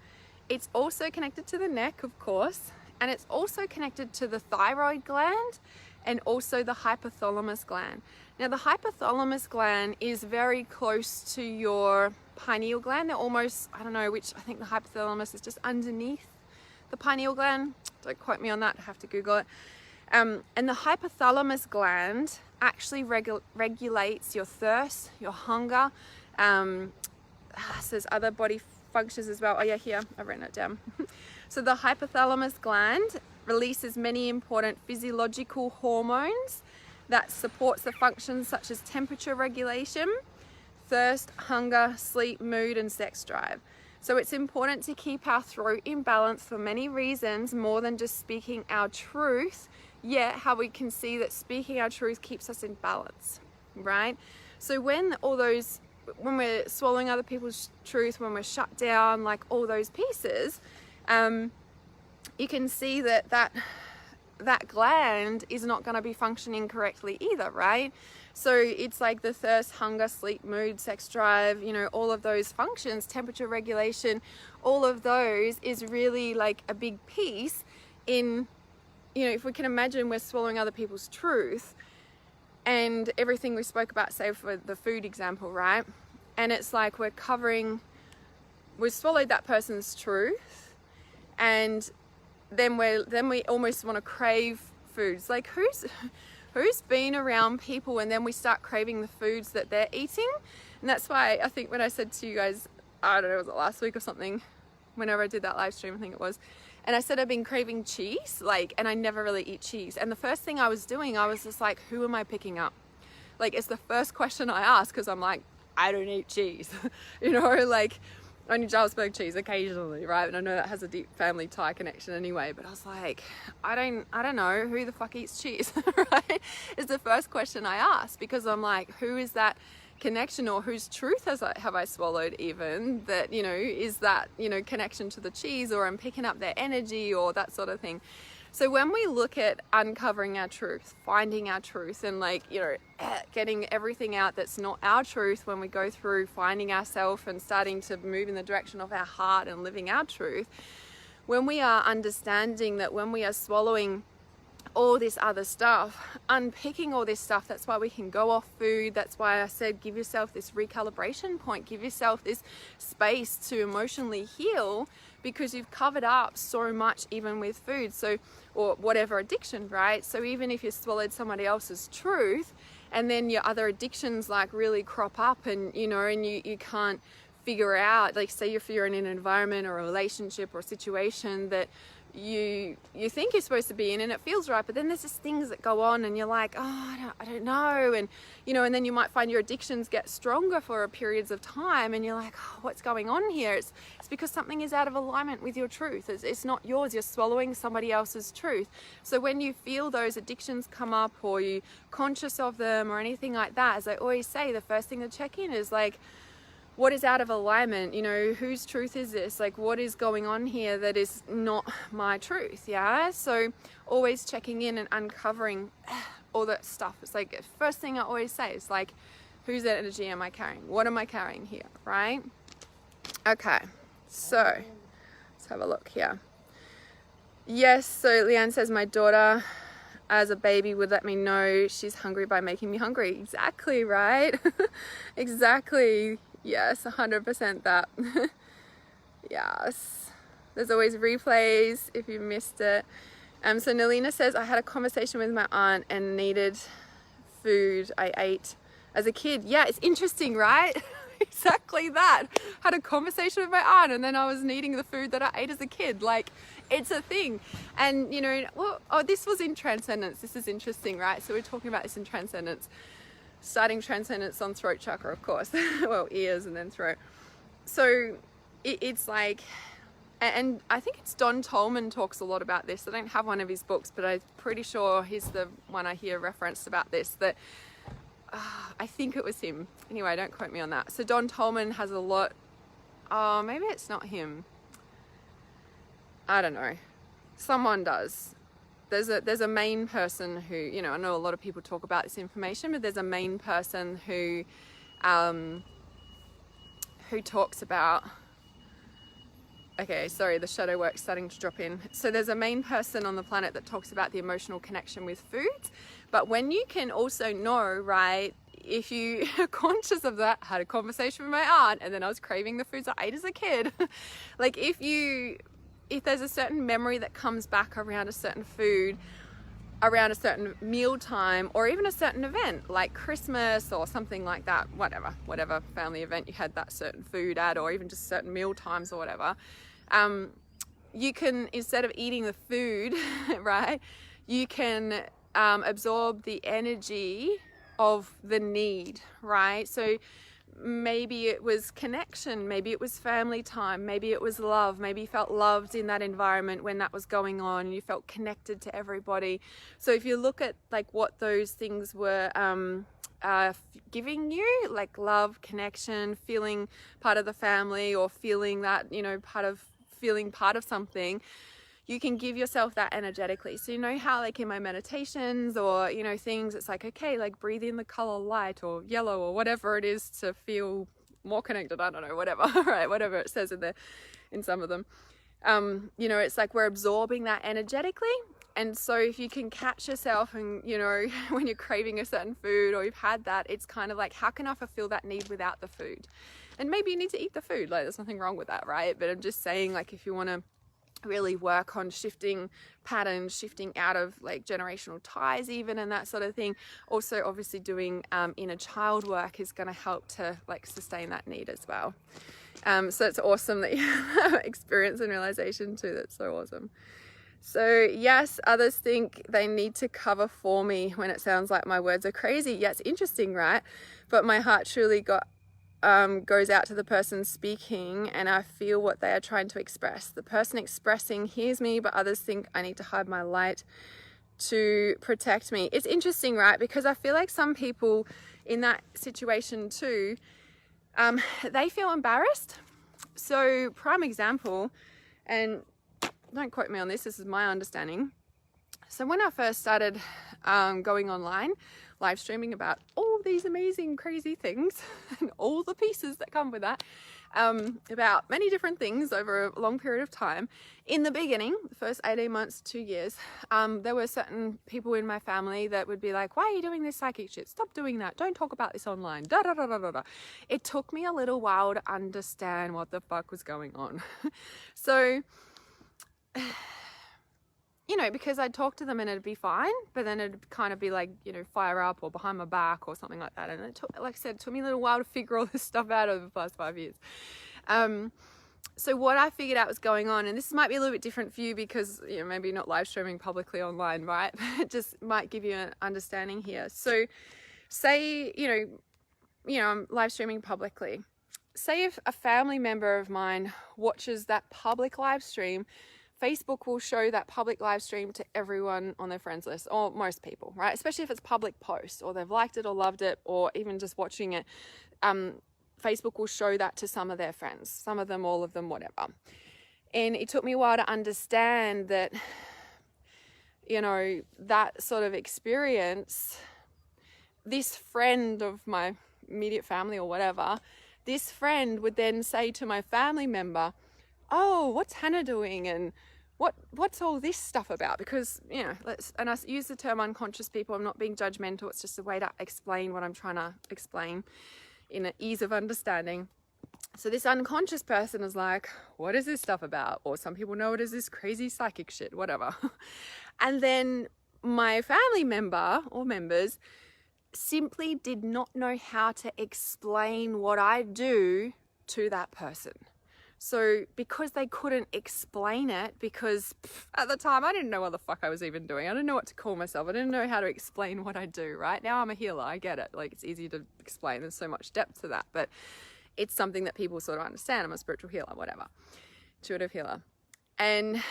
It's also connected to the neck, of course. And it's also connected to the thyroid gland and also the hypothalamus gland. Now, the hypothalamus gland is very close to your pineal gland. They're almost, I don't know which, I think the hypothalamus is just underneath the pineal gland. Don't quote me on that, I have to Google it. And the hypothalamus gland actually regulates your thirst, your hunger. There's other body functions as well. Oh yeah, here, I've written it down. So the hypothalamus gland releases many important physiological hormones that supports the functions such as temperature regulation, thirst, hunger, sleep, mood, and sex drive. So it's important to keep our throat in balance for many reasons, more than just speaking our truth, yet how we can see that speaking our truth keeps us in balance, right? So when we're swallowing other people's truth, when we're shut down, like all those pieces, you can see that gland is not going to be functioning correctly either, right? So it's like the thirst, hunger, sleep, mood, sex drive, you know, all of those functions, temperature regulation, all of those is really like a big piece in, you know, if we can imagine we're swallowing other people's truth and everything we spoke about, say for the food example, right? And it's like we've swallowed that person's truth, and then we almost want to crave foods. Like who's been around people and then we start craving the foods that they're eating? And that's why I think when I said to you guys, I don't know, was it last week or something, whenever I did that live stream, I think it was, and I said I've been craving cheese, and I never really eat cheese. And the first thing I was doing, I was just like, who am I picking up? Like, it's the first question I ask, because I'm like, I don't eat cheese. You know, like only Jarlsberg cheese occasionally, right? And I know that has a deep family tie connection anyway, but I was like, I don't know who the fuck eats cheese, right? It's the first question I ask, because I'm like, who is that connection, or whose truth have I swallowed even, that, you know, is that, you know, connection to the cheese, or I'm picking up their energy or that sort of thing. So when we look at uncovering our truth, finding our truth, and like, you know, getting everything out that's not our truth, when we go through finding ourselves and starting to move in the direction of our heart and living our truth, when we are understanding that when we are swallowing all this other stuff, unpicking all this stuff, that's why we can go off food. That's why I said give yourself this recalibration point, give yourself this space to emotionally heal, because you've covered up so much even with food, so, or whatever addiction, right? So even if you swallowed somebody else's truth and then your other addictions like really crop up, and you know, and you can't figure out, like say if you're in an environment or a relationship or a situation that you think you're supposed to be in and it feels right, but then there's just things that go on and you're like, oh, I don't know, and you know, and then you might find your addictions get stronger for periods of time and you're like, oh, what's going on here? It's because something is out of alignment with your truth. It's not yours. You're swallowing somebody else's truth. So when you feel those addictions come up, or you conscious of them or anything like that, as I always say, the first thing to check in is like, what is out of alignment? You know, whose truth is this? Like, what is going on here that is not my truth? Yeah. So always checking in and uncovering all that stuff. It's like, first thing I always say is like, whose energy am I carrying? What am I carrying here? Right? Okay. So let's have a look here. Yes. So Leanne says, my daughter as a baby would let me know she's hungry by making me hungry. Exactly. Right. Exactly. Yes, 100% that. Yes. There's always replays if you missed it. So Nalina says, I had a conversation with my aunt and needed food I ate as a kid. Yeah, it's interesting, right? Exactly that. Had a conversation with my aunt and then I was needing the food that I ate as a kid. Like, it's a thing. And you know, well, oh, this was in Transcendence. This is interesting, right? So we're talking about this in Transcendence. Starting Transcendence on throat chakra, of course. Well, ears and then throat. So it's like, and I think it's Don Tolman talks a lot about this. I don't have one of his books, but I'm pretty sure he's the one I hear referenced about this, that I think it was him. Anyway, don't quote me on that. So Don Tolman has a lot, oh, maybe it's not him. I don't know. Someone does. There's a main person who, you know, I know a lot of people talk about this information, but there's a main person who talks about, okay, sorry, the shadow work's starting to drop in. So there's a main person on the planet that talks about the emotional connection with foods. But when you can also know, right, if you are conscious of that, had a conversation with my aunt and then I was craving the foods I ate as a kid, like if there's a certain memory that comes back around a certain food, around a certain meal time, or even a certain event like Christmas or something like that, whatever family event you had that certain food at, or even just certain meal times or whatever, you can, instead of eating the food, right, you can absorb the energy of the need, right? So maybe it was connection, maybe it was family time, maybe it was love, maybe you felt loved in that environment when that was going on and you felt connected to everybody. So if you look at like what those things were giving you, like love, connection, feeling part of the family, or feeling that, you know, feeling part of something, you can give yourself that energetically. So you know how like in my meditations or, you know, things, it's like, okay, like breathe in the color light or yellow or whatever it is to feel more connected. I don't know, whatever, right? Whatever it says in there, in some of them. You know, it's like we're absorbing that energetically. And so if you can catch yourself and, you know, when you're craving a certain food or you've had that, it's kind of like, how can I fulfill that need without the food? And maybe you need to eat the food. Like there's nothing wrong with that, right? But I'm just saying, like, if you want to really work on shifting patterns, shifting out of like generational ties even, and that sort of thing. Also obviously doing inner child work is going to help to like sustain that need as well. So it's awesome that you have experience and realization too. That's so awesome. So yes, others think they need to cover for me when it sounds like my words are crazy. Yeah, it's interesting, right? But my heart truly goes out to the person speaking, and I feel what they are trying to express. The person expressing hears me, but others think I need to hide my light to protect me. It's interesting, right? Because I feel like some people in that situation too, they feel embarrassed. So prime example, and don't quote me on this, this is my understanding. So when I first started going online, live streaming about all these amazing, crazy things and all the pieces that come with that, about many different things over a long period of time. In the beginning, the first 18 months, 2 years, there were certain people in my family that would be like, why are you doing this psychic shit? Stop doing that. Don't talk about this online. Da, da, da, da, da, da. It took me a little while to understand what the fuck was going on. So, you know, because I'd talk to them and it'd be fine, but then it'd kind of be like, you know, fire up or behind my back or something like that. And it took, like I said, it took me a little while to figure all this stuff out over the past 5 years. So what I figured out was going on, and this might be a little bit different for you because, you know, maybe not live streaming publicly online, right? It just might give you an understanding here. So say, you know, I'm live streaming publicly. Say if a family member of mine watches that public live stream, Facebook will show that public live stream to everyone on their friends list, or most people, right? Especially if it's public post or they've liked it or loved it, or even just watching it. Facebook will show that to some of their friends, some of them, all of them, whatever. And it took me a while to understand that, you know, that sort of experience, this friend of my immediate family or whatever, this friend would then say to my family member, oh, what's Hannah doing? And what's all this stuff about? Because, you know, and I use the term unconscious people. I'm not being judgmental. It's just a way to explain what I'm trying to explain in an ease of understanding. So this unconscious person is like, what is this stuff about? Or some people know it as this crazy psychic shit, whatever. And then my family member or members simply did not know how to explain what I do to that person. So because they couldn't explain it, because at the time I didn't know what the fuck I was even doing. I didn't know what to call myself. I didn't know how to explain what I do, right? Now I'm a healer. I get it. Like, it's easy to explain. There's so much depth to that, but it's something that people sort of understand. I'm a spiritual healer, whatever, intuitive healer. And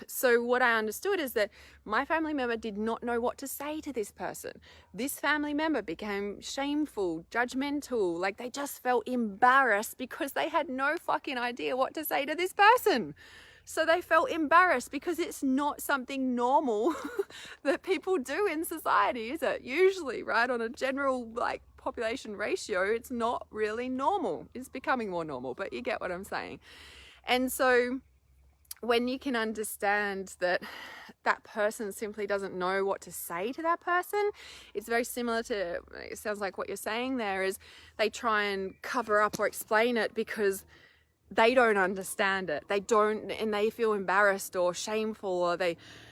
so what I understood is that my family member did not know what to say to this person. This family member became shameful, judgmental, like they just felt embarrassed because they had no fucking idea what to say to this person. So they felt embarrassed because it's not something normal that people do in society, is it? Usually, right? On a general like population ratio, it's not really normal. It's becoming more normal, but you get what I'm saying. And so when you can understand that that person simply doesn't know what to say to that person, it's very similar to, it sounds like what you're saying there is they try and cover up or explain it because they don't understand it. They don't, and they feel embarrassed or shameful, or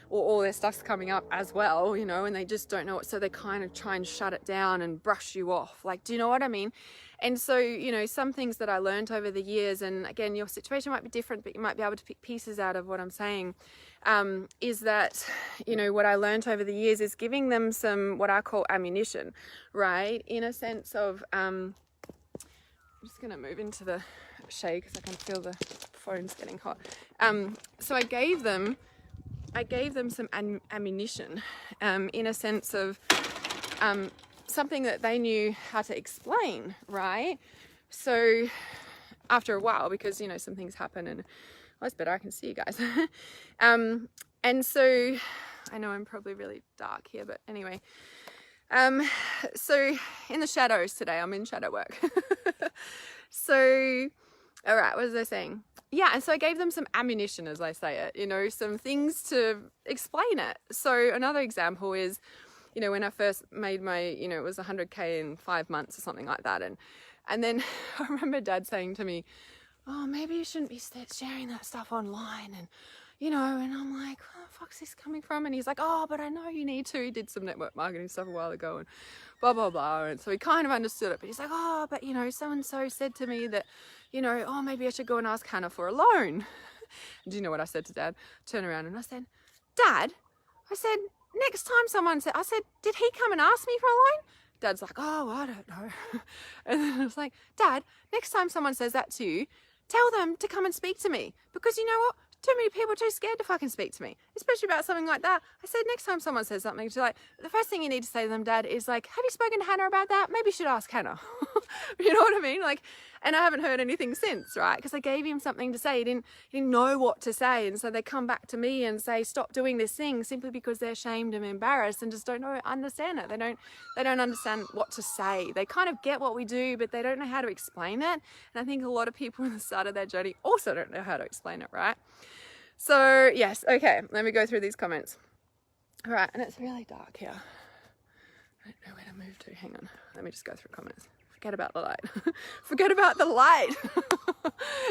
all their stuff's coming up as well, you know, and they just don't know it. So they kind of try and shut it down and brush you off. Like, do you know what I mean? And so, you know, some things that I learned over the years, and again, your situation might be different, but you might be able to pick pieces out of what I'm saying, is that, you know, what I learned over the years is giving them some, what I call ammunition, right? In a sense of, I'm just going to move into the shade because I can feel the phone's getting hot. So I gave them some ammunition, in a sense of, something that they knew how to explain, right? So after a while, because, you know, some things happen and, well, it's better, I can see you guys. And so I know I'm probably really dark here, but anyway, so in the shadows today, I'm in shadow work. So, all right, what was I saying? Yeah, and so I gave them some ammunition, as I say it, you know, some things to explain it. So another example is, you know, when I first made my, you know, it was 100K in 5 months or something like that. And then I remember Dad saying to me, oh, maybe you shouldn't be sharing that stuff online. And, you know, and I'm like, where the fuck's this coming from? And he's like, oh, but I know you need to. He did some network marketing stuff a while ago and blah, blah, blah. And so he kind of understood it. But he's like, oh, but, you know, so-and-so said to me that, you know, oh, maybe I should go and ask Hannah for a loan. Do you know what I said to Dad? Turn around and I said, Dad, I said, next time someone said, I said, did he come and ask me for a loan? Dad's like, oh, I don't know. And then I was like, Dad, next time someone says that to you, tell them to come and speak to me. Because you know what? Too many people are too scared to fucking speak to me, especially about something like that. I said, next time someone says something, to like, the first thing you need to say to them, Dad, is like, have you spoken to Hannah about that? Maybe you should ask Hannah. You know what I mean? Like, And I haven't heard anything since, right? Because I gave him something to say. He didn't know what to say. And so they come back to me and say, stop doing this thing, simply because they're ashamed and embarrassed and just don't understand it. They don't understand what to say. They kind of get what we do, but they don't know how to explain it. And I think a lot of people at the start of their journey also don't know how to explain it, right? So yes, okay, let me go through these comments. All right, and it's really dark here. I don't know where to move to. Hang on, let me just go through comments. Forget about the light. Forget about the light.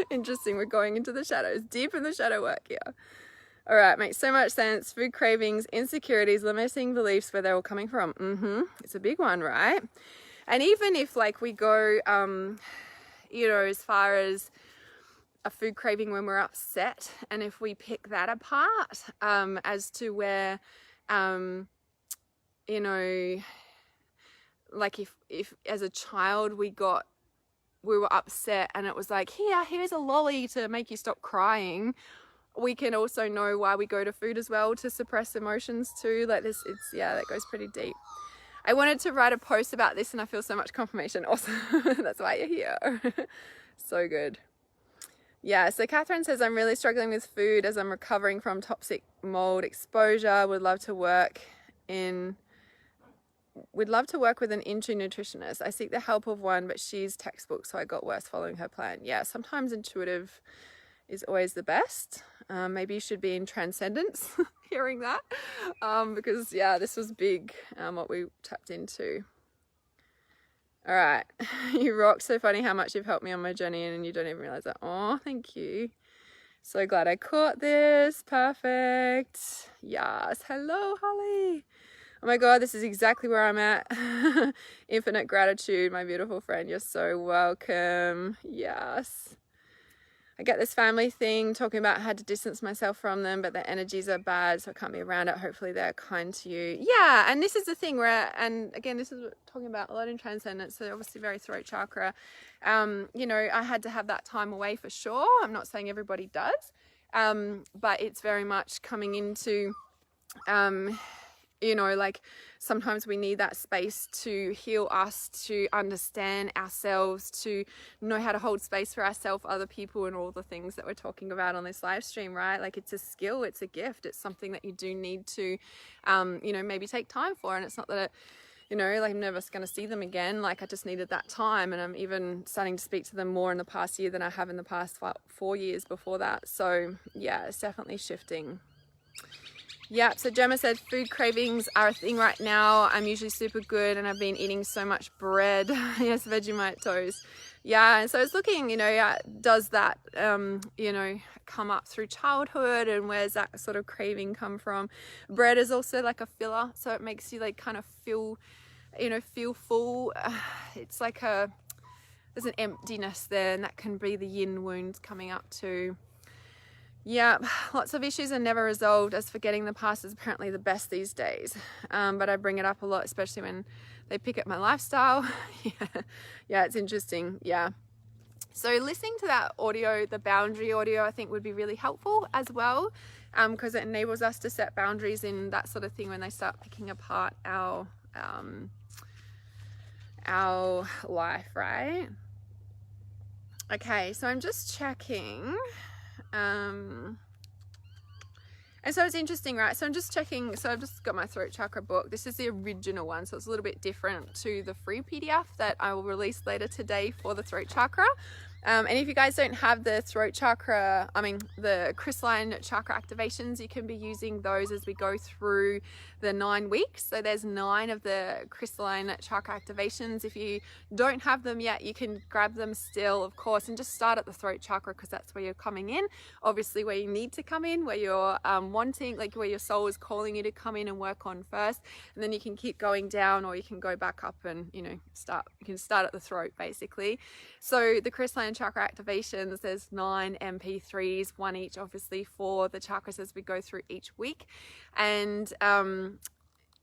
Interesting, we're going into the shadows, deep in the shadow work here. All right, makes so much sense. Food cravings, insecurities, limiting beliefs, where they're all coming from. It's a big one, right? And even if like we go, you know, as far as a food craving when we're upset, and if we pick that apart as to where, you know, like if as a child we were upset and it was like, here's a lolly to make you stop crying, we can also know why we go to food as well, to suppress emotions too. Like this, that goes pretty deep. I wanted to write a post about this and I feel so much confirmation. Awesome. That's why you're here. So good. Yeah, so Catherine says, I'm really struggling with food as I'm recovering from toxic mold exposure. Would love to work with an Intu nutritionist. I seek the help of one, but she's textbook, so I got worse following her plan. Yeah, sometimes intuitive is always the best. Maybe you should be in transcendence hearing that, because yeah, this was big, what we tapped into. All right, you rock. So funny how much you've helped me on my journey and you don't even realize that. Oh, thank you. So glad I caught this. Perfect. Yes. Hello, Holly. Oh my God, this is exactly where I'm at. Infinite gratitude, my beautiful friend. You're so welcome. Yes. I get this family thing talking about how to distance myself from them, but their energies are bad, so I can't be around it. Hopefully they're kind to you. Yeah, and this is the thing where, and again, this is what we're talking about a lot in transcendence, so obviously very throat chakra. You know, I had to have that time away for sure. I'm not saying everybody does, but it's very much coming into, you know, like sometimes we need that space to heal us, to understand ourselves, to know how to hold space for ourselves, other people, and all the things that we're talking about on this live stream, right? Like it's a skill, it's a gift, it's something that you do need to, you know, maybe take time for. And it's not that it, you know, like I'm never going to see them again. Like I just needed that time, and I'm even starting to speak to them more in the past year than I have in the past 4 years before that. So yeah, it's definitely shifting. Yeah, so Gemma said food cravings are a thing right now. I'm usually super good and I've been eating so much bread. Yes, Vegemite toast. Yeah, and so I was looking, you know, does that, you know, come up through childhood, and where's that sort of craving come from? Bread is also like a filler, so it makes you like kind of feel, you know, feel full. It's like there's an emptiness there, and that can be the yin wounds coming up too. Yeah, lots of issues are never resolved, as forgetting the past is apparently the best these days. But I bring it up a lot, especially when they pick up my lifestyle. Yeah, it's interesting. Yeah. So listening to that audio, the boundary audio, I think would be really helpful as well, because it enables us to set boundaries in that sort of thing when they start picking apart our life, right? Okay, so I'm just checking. And so it's interesting, right? So I'm just checking. So I've just got my throat chakra book. This is the original one, so it's a little bit different to the free PDF that I will release later today for the throat chakra. And if you guys don't have the throat chakra, the crystalline chakra activations, you can be using those as we go through the 9 weeks. So there's 9 of the crystalline chakra activations. If you don't have them yet, you can grab them still, of course, and just start at the throat chakra, because that's where you're coming in, obviously where you need to come in, where you're wanting, like where your soul is calling you to come in and work on first. And then you can keep going down, or you can go back up and, you know, you can start at the throat basically. So the crystalline chakra activations, there's 9 MP3s, 1 each obviously for the chakras as we go through each week. And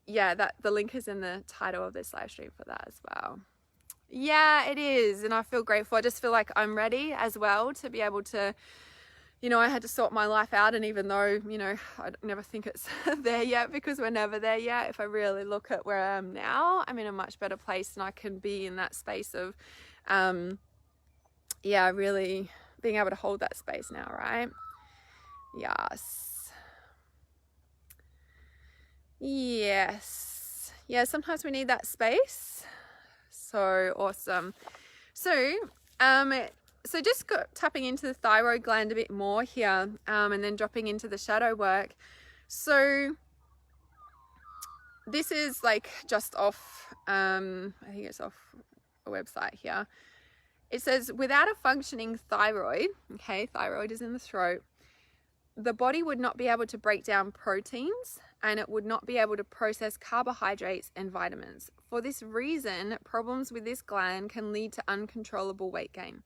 yeah, that the link is in the title of this live stream for that as well. Yeah, it is, and I feel grateful. I just feel like I'm ready as well to be able to, you know, I had to sort my life out, and even though, you know, I never think it's there yet, because we're never there yet, if I really look at where I am now, I'm in a much better place, and I can be in that space of yeah, really being able to hold that space now, right? Yes. Yes. Yeah, sometimes we need that space. So awesome. So, so just tapping into the thyroid gland a bit more here, and then dropping into the shadow work. So this is like just off, I think it's off a website here. It says, without a functioning thyroid, okay, thyroid is in the throat, the body would not be able to break down proteins, and it would not be able to process carbohydrates and vitamins. For this reason, problems with this gland can lead to uncontrollable weight gain.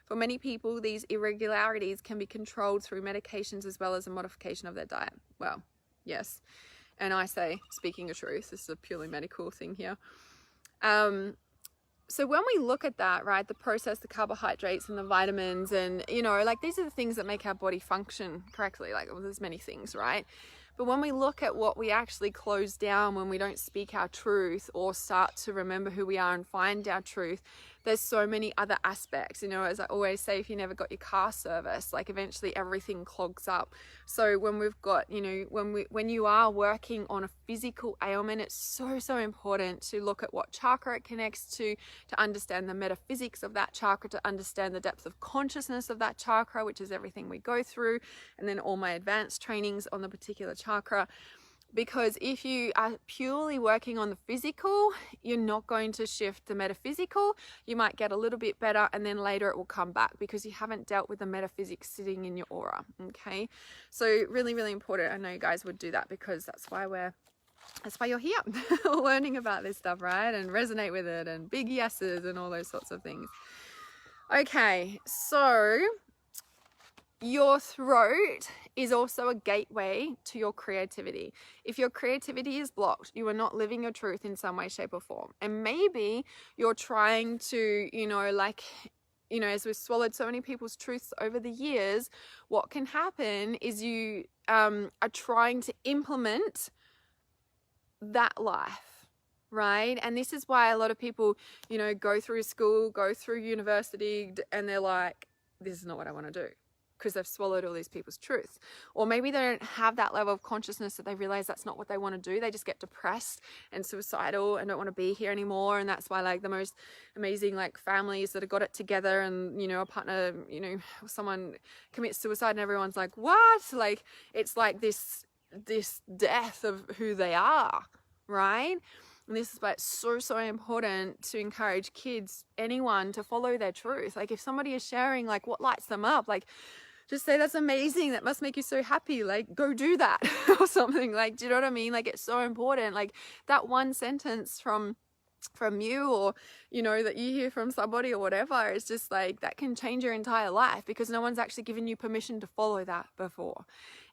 For many people, these irregularities can be controlled through medications as well as a modification of their diet. Well, yes. And I say, speaking of truth, this is a purely medical thing here. So when we look at that, right, the process, the carbohydrates and the vitamins, and, you know, like these are the things that make our body function correctly. Like, well, there's many things, right? But when we look at what we actually close down when we don't speak our truth or start to remember who we are and find our truth, there's so many other aspects. You know, as I always say, if you never got your car serviced, like eventually everything clogs up. So when we've got, you know, when you are working on a physical ailment, it's so important to look at what chakra it connects to understand the metaphysics of that chakra, to understand the depth of consciousness of that chakra, which is everything we go through, and then all my advanced trainings on the particular chakra. Because if you are purely working on the physical, you're not going to shift the metaphysical. You might get a little bit better, and then later it will come back because you haven't dealt with the metaphysics sitting in your aura. Okay, so really important. I know you guys would do that because that's why you're here learning about this stuff, right? And resonate with it, and big yeses and all those sorts of things. Okay, so your throat is also a gateway to your creativity. If your creativity is blocked, you are not living your truth in some way, shape, or form. And maybe you're trying to, as we've swallowed so many people's truths over the years, what can happen is you are trying to implement that life, right? And this is why a lot of people, go through school, go through university, and they're like, this is not what I want to do, because they've swallowed all these people's truths. Or maybe they don't have that level of consciousness that they realize that's not what they want to do. They just get depressed and suicidal and don't want to be here anymore. And that's why, like, the most amazing, like, families that have got it together, and, a partner, someone commits suicide and everyone's like, what? Like, it's like this death of who they are, right? And this is why it's so important to encourage kids, anyone, to follow their truth. Like, if somebody is sharing, like, what lights them up, like, just say, that's amazing, that must make you so happy, like, go do that or something. Like, do you know what I mean? Like, it's so important. Like, that one sentence from you, or that you hear from somebody or whatever, it's just like, that can change your entire life, because no one's actually given you permission to follow that before.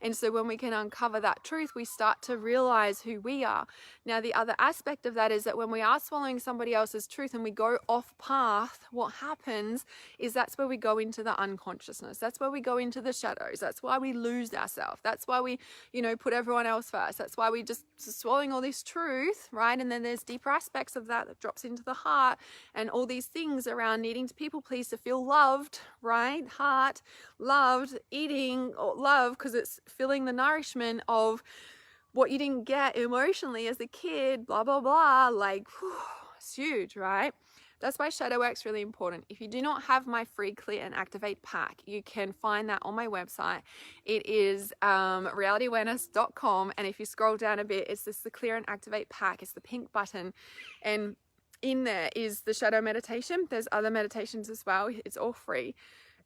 And so when we can uncover that truth, we start to realize who we are. Now, the other aspect of that is that when we are swallowing somebody else's truth and we go off path, what happens is that's where we go into the unconsciousness. That's where we go into the shadows. That's why we lose ourselves. That's why we, put everyone else first. That's why we just swallowing all this truth, right? And then there's deeper aspects of that drops into the heart, and all these things around needing to people please to feel loved, right? Heart, loved, eating, or love, because it's filling the nourishment of what you didn't get emotionally as a kid, blah, blah, blah. Like, whew, it's huge, right? That's why shadow work's really important. If you do not have my free Clear and Activate pack, you can find that on my website. It is realityawareness.com, and if you scroll down a bit, it's the Clear and Activate pack. It's the pink button, and in there is the shadow meditation. There's other meditations as well. It's all free.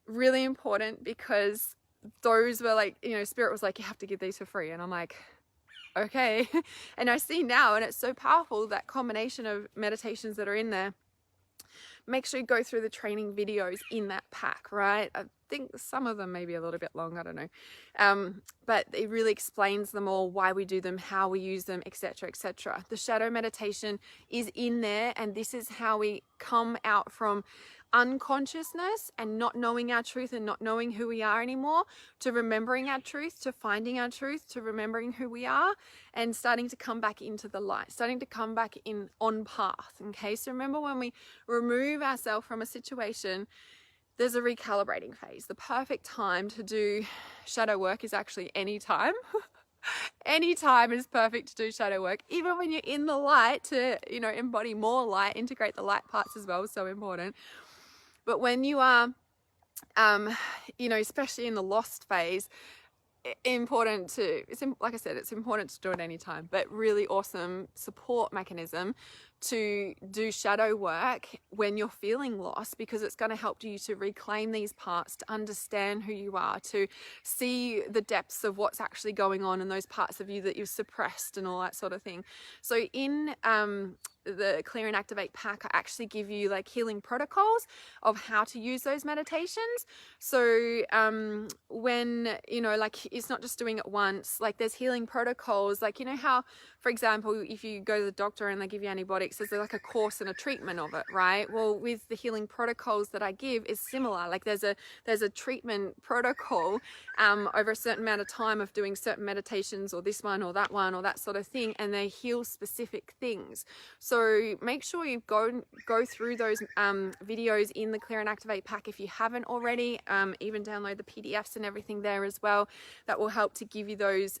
Really important, because those were like, Spirit was like, you have to give these for free. And I'm like, okay. And I see now, and it's so powerful, that combination of meditations that are in there. Make sure you go through the training videos in that pack, right? I think some of them may be a little bit long, I don't know. But it really explains them all, why we do them, how we use them, etc., etc. The shadow meditation is in there, and this is how we come out from unconsciousness and not knowing our truth and not knowing who we are anymore, to remembering our truth, to finding our truth, to remembering who we are, and starting to come back into the light, starting to come back in on path. Okay, so remember, when we remove ourselves from a situation, there's a recalibrating phase. The perfect time to do shadow work is actually any time. Any time is perfect to do shadow work, even when you're in the light, to, you know, embody more light, integrate the light parts as well, so important. But when you are, you know, especially in the lost phase, like I said, it's important to do it anytime, but really awesome support mechanism to do shadow work when you're feeling lost, because it's going to help you to reclaim these parts, to understand who you are, to see the depths of what's actually going on in those parts of you that you've suppressed and all that sort of thing. So in the Clear and Activate pack, I actually give you like healing protocols of how to use those meditations. So when, you know, like, it's not just doing it once, like there's healing protocols, like, you know how, for example, if you go to the doctor and they give you antibiotics, there's like a course and a treatment of it, right? Well, with the healing protocols that I give is similar. Like there's a treatment protocol over a certain amount of time of doing certain meditations, or this one or that sort of thing, and they heal specific things. So make sure you go through those videos in the Clear and Activate pack if you haven't already. Even download the PDFs and everything there as well. That will help to give you those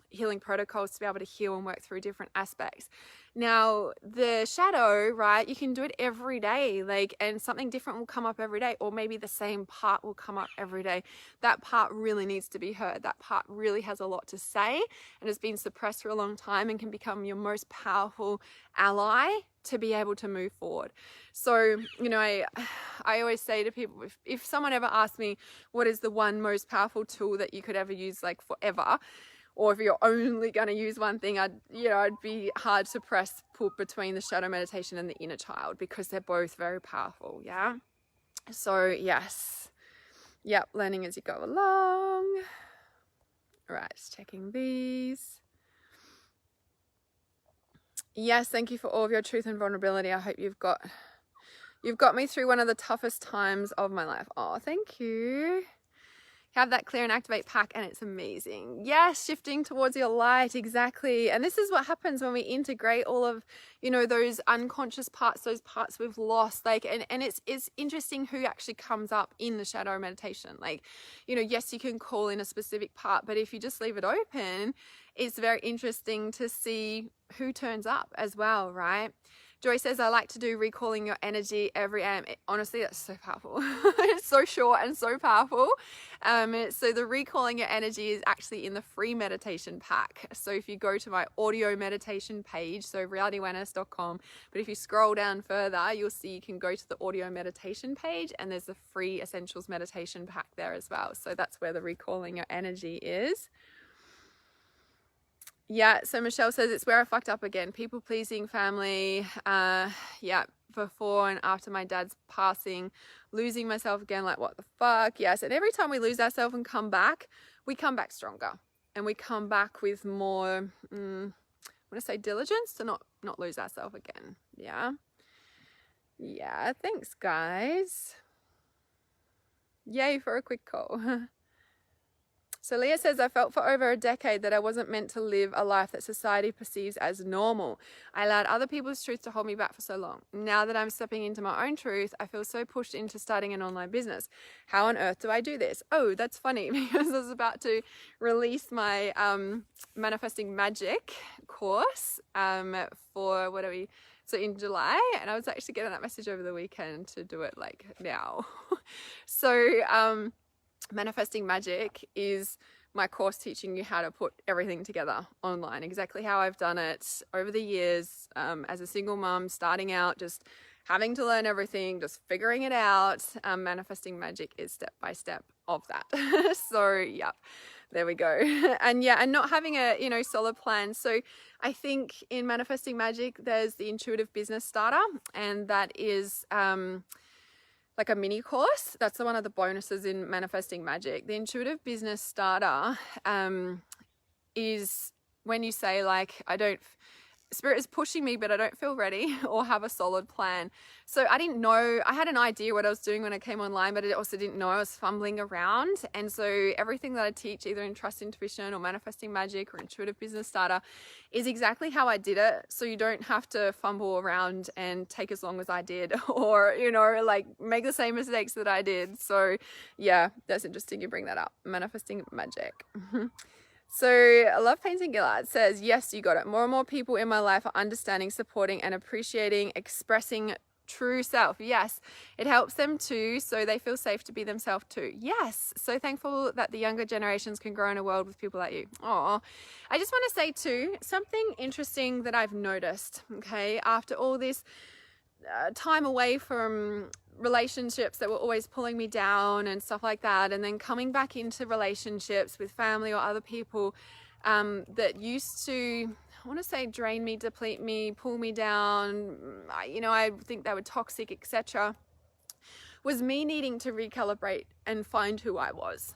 healing protocols to be able to heal and work through different aspects. Now, the shadow, right, you can do it every day, like, and something different will come up every day, or maybe the same part will come up every day. That part really needs to be heard. That part really has a lot to say and has been suppressed for a long time, and can become your most powerful ally to be able to move forward. So, you know, I always say to people, if someone ever asks me what is the one most powerful tool that you could ever use, like, forever, or if you're only going to use one thing, I'd be hard to put between the shadow meditation and the inner child, because they're both very powerful. Yeah. So yes. Yep. Learning as you go along. All right. Just checking these. Yes. Thank you for all of your truth and vulnerability. I hope you've got me through one of the toughest times of my life. Oh, thank you. Have that Clear and Activate pack, and it's amazing. Yes, shifting towards your light, exactly. And this is what happens when we integrate all of, you know, those unconscious parts, those parts we've lost. Like, and it's interesting who actually comes up in the shadow meditation. Like, you know, yes, you can call in a specific part, but if you just leave it open, it's very interesting to see who turns up as well, right? Joy says, I like to do recalling your energy every AM. Honestly, that's so powerful. It's so short and so powerful. So the recalling your energy is actually in the free meditation pack. So if you go to my audio meditation page, so realityawareness.com, but if you scroll down further, you'll see you can go to the audio meditation page, and there's the free essentials meditation pack there as well. So that's where the recalling your energy is. Yeah, so Michelle says, it's where I fucked up again. People pleasing, family. Yeah, before and after my dad's passing, losing myself again, like what the fuck? Yes, and every time we lose ourselves and come back, we come back stronger. And we come back with more, I want to say diligence to not lose ourselves again. Yeah. Yeah, thanks guys. Yay for a quick call. So Leah says, I felt for over a decade that I wasn't meant to live a life that society perceives as normal. I allowed other people's truth to hold me back for so long. Now that I'm stepping into my own truth, I feel so pushed into starting an online business. How on earth do I do this? Oh, that's funny, because I was about to release my Manifesting Magic course for, so in July, and I was actually getting that message over the weekend to do it like now. So Manifesting Magic is my course teaching you how to put everything together online, exactly how I've done it over the years as a single mom, starting out, just having to learn everything, just figuring it out. Manifesting Magic is step by step of that. So yeah, there we go. And yeah, and not having a, you know, solid plan. So I think in Manifesting Magic, there's the Intuitive Business Starter, and that is like a mini course. That's one of the bonuses in Manifesting Magic. The Intuitive Business Starter is when you say, like, Spirit is pushing me, but I don't feel ready or have a solid plan. So I didn't know, I had an idea what I was doing when I came online, but I also didn't know I was fumbling around. And so everything that I teach, either in Trust Intuition or Manifesting Magic or Intuitive Business Starter, is exactly how I did it. So you don't have to fumble around and take as long as I did, or, you know, like make the same mistakes that I did. So yeah, that's interesting you bring that up. Manifesting Magic. So I love Painting Gillard says, yes, you got it. More and more people in my life are understanding, supporting and appreciating, expressing true self. Yes, it helps them too, so they feel safe to be themselves too. Yes, so thankful that the younger generations can grow in a world with people like you. Oh, I just want to say too, something interesting that I've noticed, okay, after all this time away from relationships that were always pulling me down and stuff like that, and then coming back into relationships with family or other people that used to, I want to say, drain me, deplete me, pull me down, I think they were toxic, etc., was me needing to recalibrate and find who I was.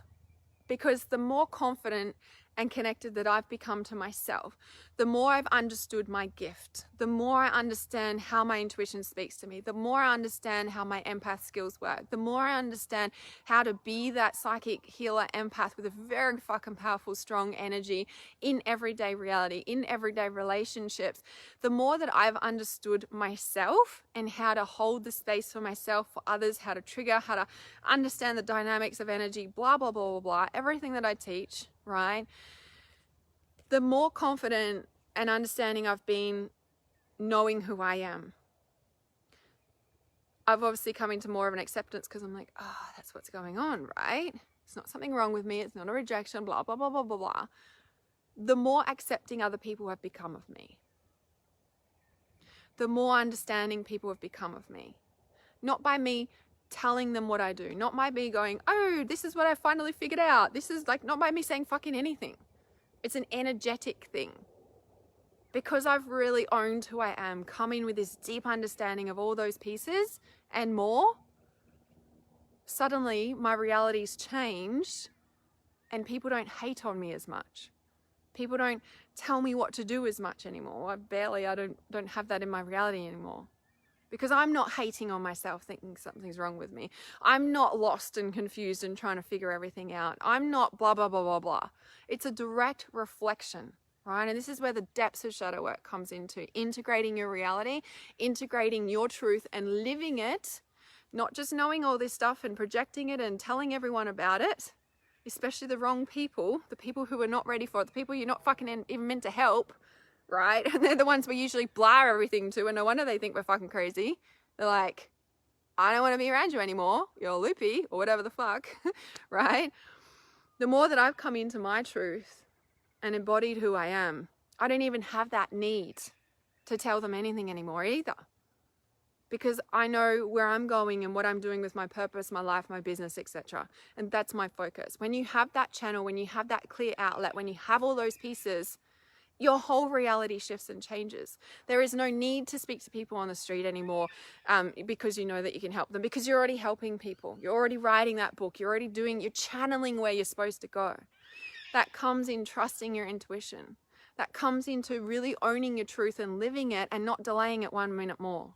Because the more confident and connected that I've become to myself, the more I've understood my gift, the more I understand how my intuition speaks to me, the more I understand how my empath skills work, the more I understand how to be that psychic healer empath with a very fucking powerful, strong energy in everyday reality, in everyday relationships, the more that I've understood myself and how to hold the space for myself, for others, how to trigger, how to understand the dynamics of energy, blah, blah, blah, blah, blah, everything that I teach, right? The more confident and understanding I've been knowing who I am. I've obviously come into more of an acceptance because I'm like, oh, that's what's going on, right? It's not something wrong with me. It's not a rejection, blah, blah, blah, blah, blah, blah. The more accepting other people have become of me. The more understanding people have become of me. Not by me telling them what I do. Not by me going, oh, this is what I finally figured out. This is like, not by me saying fucking anything. It's an energetic thing. Because I've really owned who I am, come in with this deep understanding of all those pieces and more, suddenly my reality's changed and people don't hate on me as much. People don't tell me what to do as much anymore. I don't have that in my reality anymore. Because I'm not hating on myself thinking something's wrong with me. I'm not lost and confused and trying to figure everything out. I'm not blah, blah, blah, blah, blah. It's a direct reflection, right? And this is where the depths of shadow work comes into integrating your reality, integrating your truth and living it, not just knowing all this stuff and projecting it and telling everyone about it, especially the wrong people, the people who are not ready for it, the people you're not fucking even meant to help, right? And they're the ones we usually blare everything to, and no wonder they think we're fucking crazy. They're like, I don't want to be around you anymore. You're loopy or whatever the fuck, right? The more that I've come into my truth and embodied who I am, I don't even have that need to tell them anything anymore either. Because I know where I'm going and what I'm doing with my purpose, my life, my business, etc. And that's my focus. When you have that channel, when you have that clear outlet, when you have all those pieces, your whole reality shifts and changes. There is no need to speak to people on the street anymore because you know that you can help them, because you're already helping people. You're already writing that book. You're channeling where you're supposed to go. That comes in trusting your intuition. That comes into really owning your truth and living it and not delaying it 1 minute more.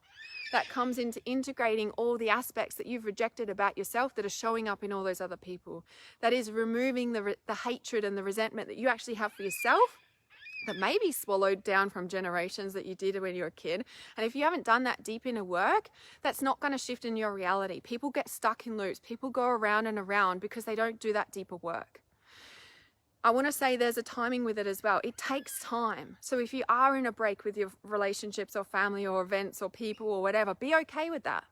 That comes into integrating all the aspects that you've rejected about yourself that are showing up in all those other people. That is removing the hatred and the resentment that you actually have for yourself, that may be swallowed down from generations that you did when you were a kid. And if you haven't done that deep inner work, that's not going to shift in your reality. People get stuck in loops. People go around and around because they don't do that deeper work. I want to say there's a timing with it as well. It takes time. So if you are in a break with your relationships or family or events or people or whatever, be okay with that,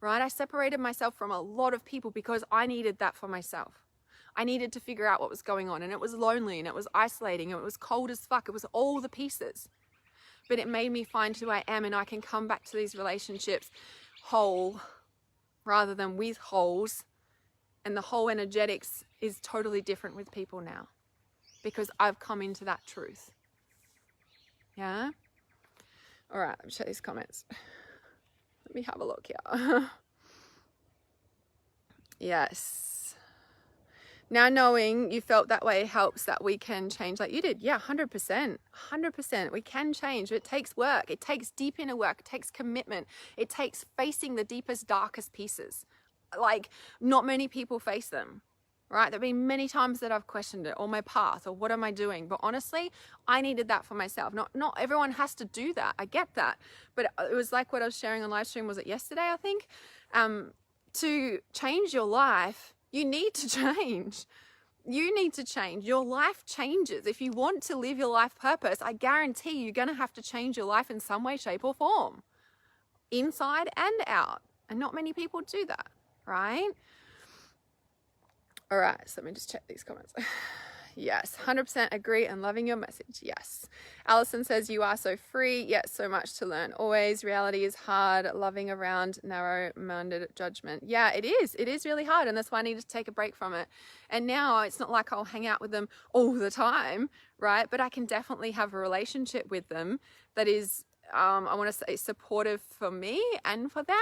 right? I separated myself from a lot of people because I needed that for myself. I needed to figure out what was going on, and it was lonely and it was isolating and it was cold as fuck. It was all the pieces, but it made me find who I am, and I can come back to these relationships whole rather than with holes. And the whole energetics is totally different with people now because I've come into that truth. Yeah. All right. Let me check these comments. Let me have a look here. Yes. Now knowing you felt that way helps that we can change like you did. Yeah, 100%. 100%. We can change. It takes work. It takes deep inner work. It takes commitment. It takes facing the deepest, darkest pieces. Like, not many people face them, right? There have been many times that I've questioned it, or my path, or what am I doing? But honestly, I needed that for myself. Not everyone has to do that. I get that. But it was like what I was sharing on live stream, was it yesterday, I think? To change your life, you need to change. You need to change. Your life changes. If you want to live your life purpose, I guarantee you're going to have to change your life in some way, shape, or form, inside and out. And not many people do that, right? All right, so let me just check these comments. Yes, 100% agree and loving your message. Yes. Allison says, you are so free, yet so much to learn. Always, reality is hard, loving around narrow-minded judgment. Yeah, it is. It is really hard, and that's why I need to take a break from it. And now it's not like I'll hang out with them all the time, right? But I can definitely have a relationship with them that is, I want to say, supportive for me and for them,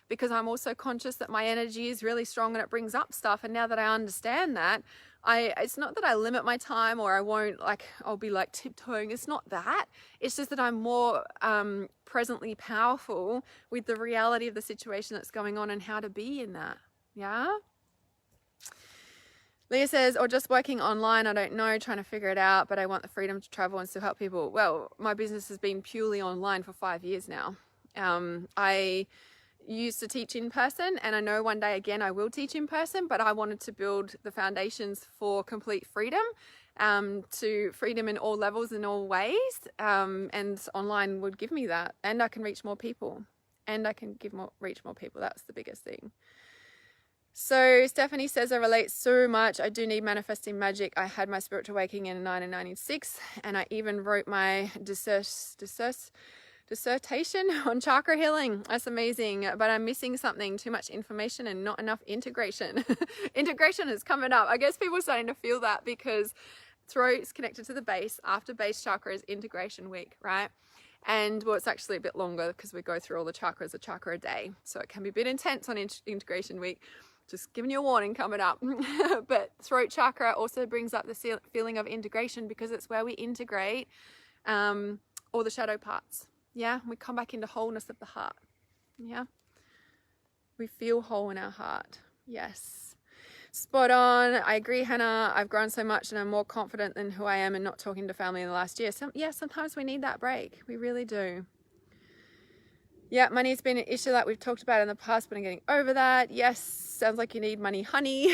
because I'm also conscious that my energy is really strong and it brings up stuff. And now that I understand that, it's not that I limit my time or I won't, like, I'll be like tiptoeing. It's not that. It's just that I'm more presently powerful with the reality of the situation that's going on and how to be in that. Yeah. Leah says, or just working online, I don't know, trying to figure it out, but I want the freedom to travel and still help people. Well, my business has been purely online for 5 years now. I used to teach in person, and I know one day again I will teach in person, but I wanted to build the foundations for complete freedom, to freedom in all levels, in all ways, and online would give me that, and I can reach more people, and I can reach more people. That's the biggest thing. So Stephanie says, I relate so much. I do need manifesting magic. I had my spiritual awakening in 1996, and I even wrote my dissertation on chakra healing. That's amazing, but I'm missing something. Too much information and not enough integration. Integration is coming up. I guess people are starting to feel that because throat is connected to the base. After base chakra is integration week, right? And well, it's actually a bit longer because we go through all the chakras, a chakra a day, so it can be a bit intense on integration week. Just giving you a warning coming up. But throat chakra also brings up the feeling of integration, because it's where we integrate all the shadow parts. Yeah, we come back into wholeness of the heart. Yeah, we feel whole in our heart. Yes, spot on. I agree, Hannah. I've grown so much and I'm more confident than who I am and not talking to family in the last year. Sometimes we need that break. We really do. Yeah, money's been an issue that we've talked about in the past, but I'm getting over that. Yes, sounds like you need money honey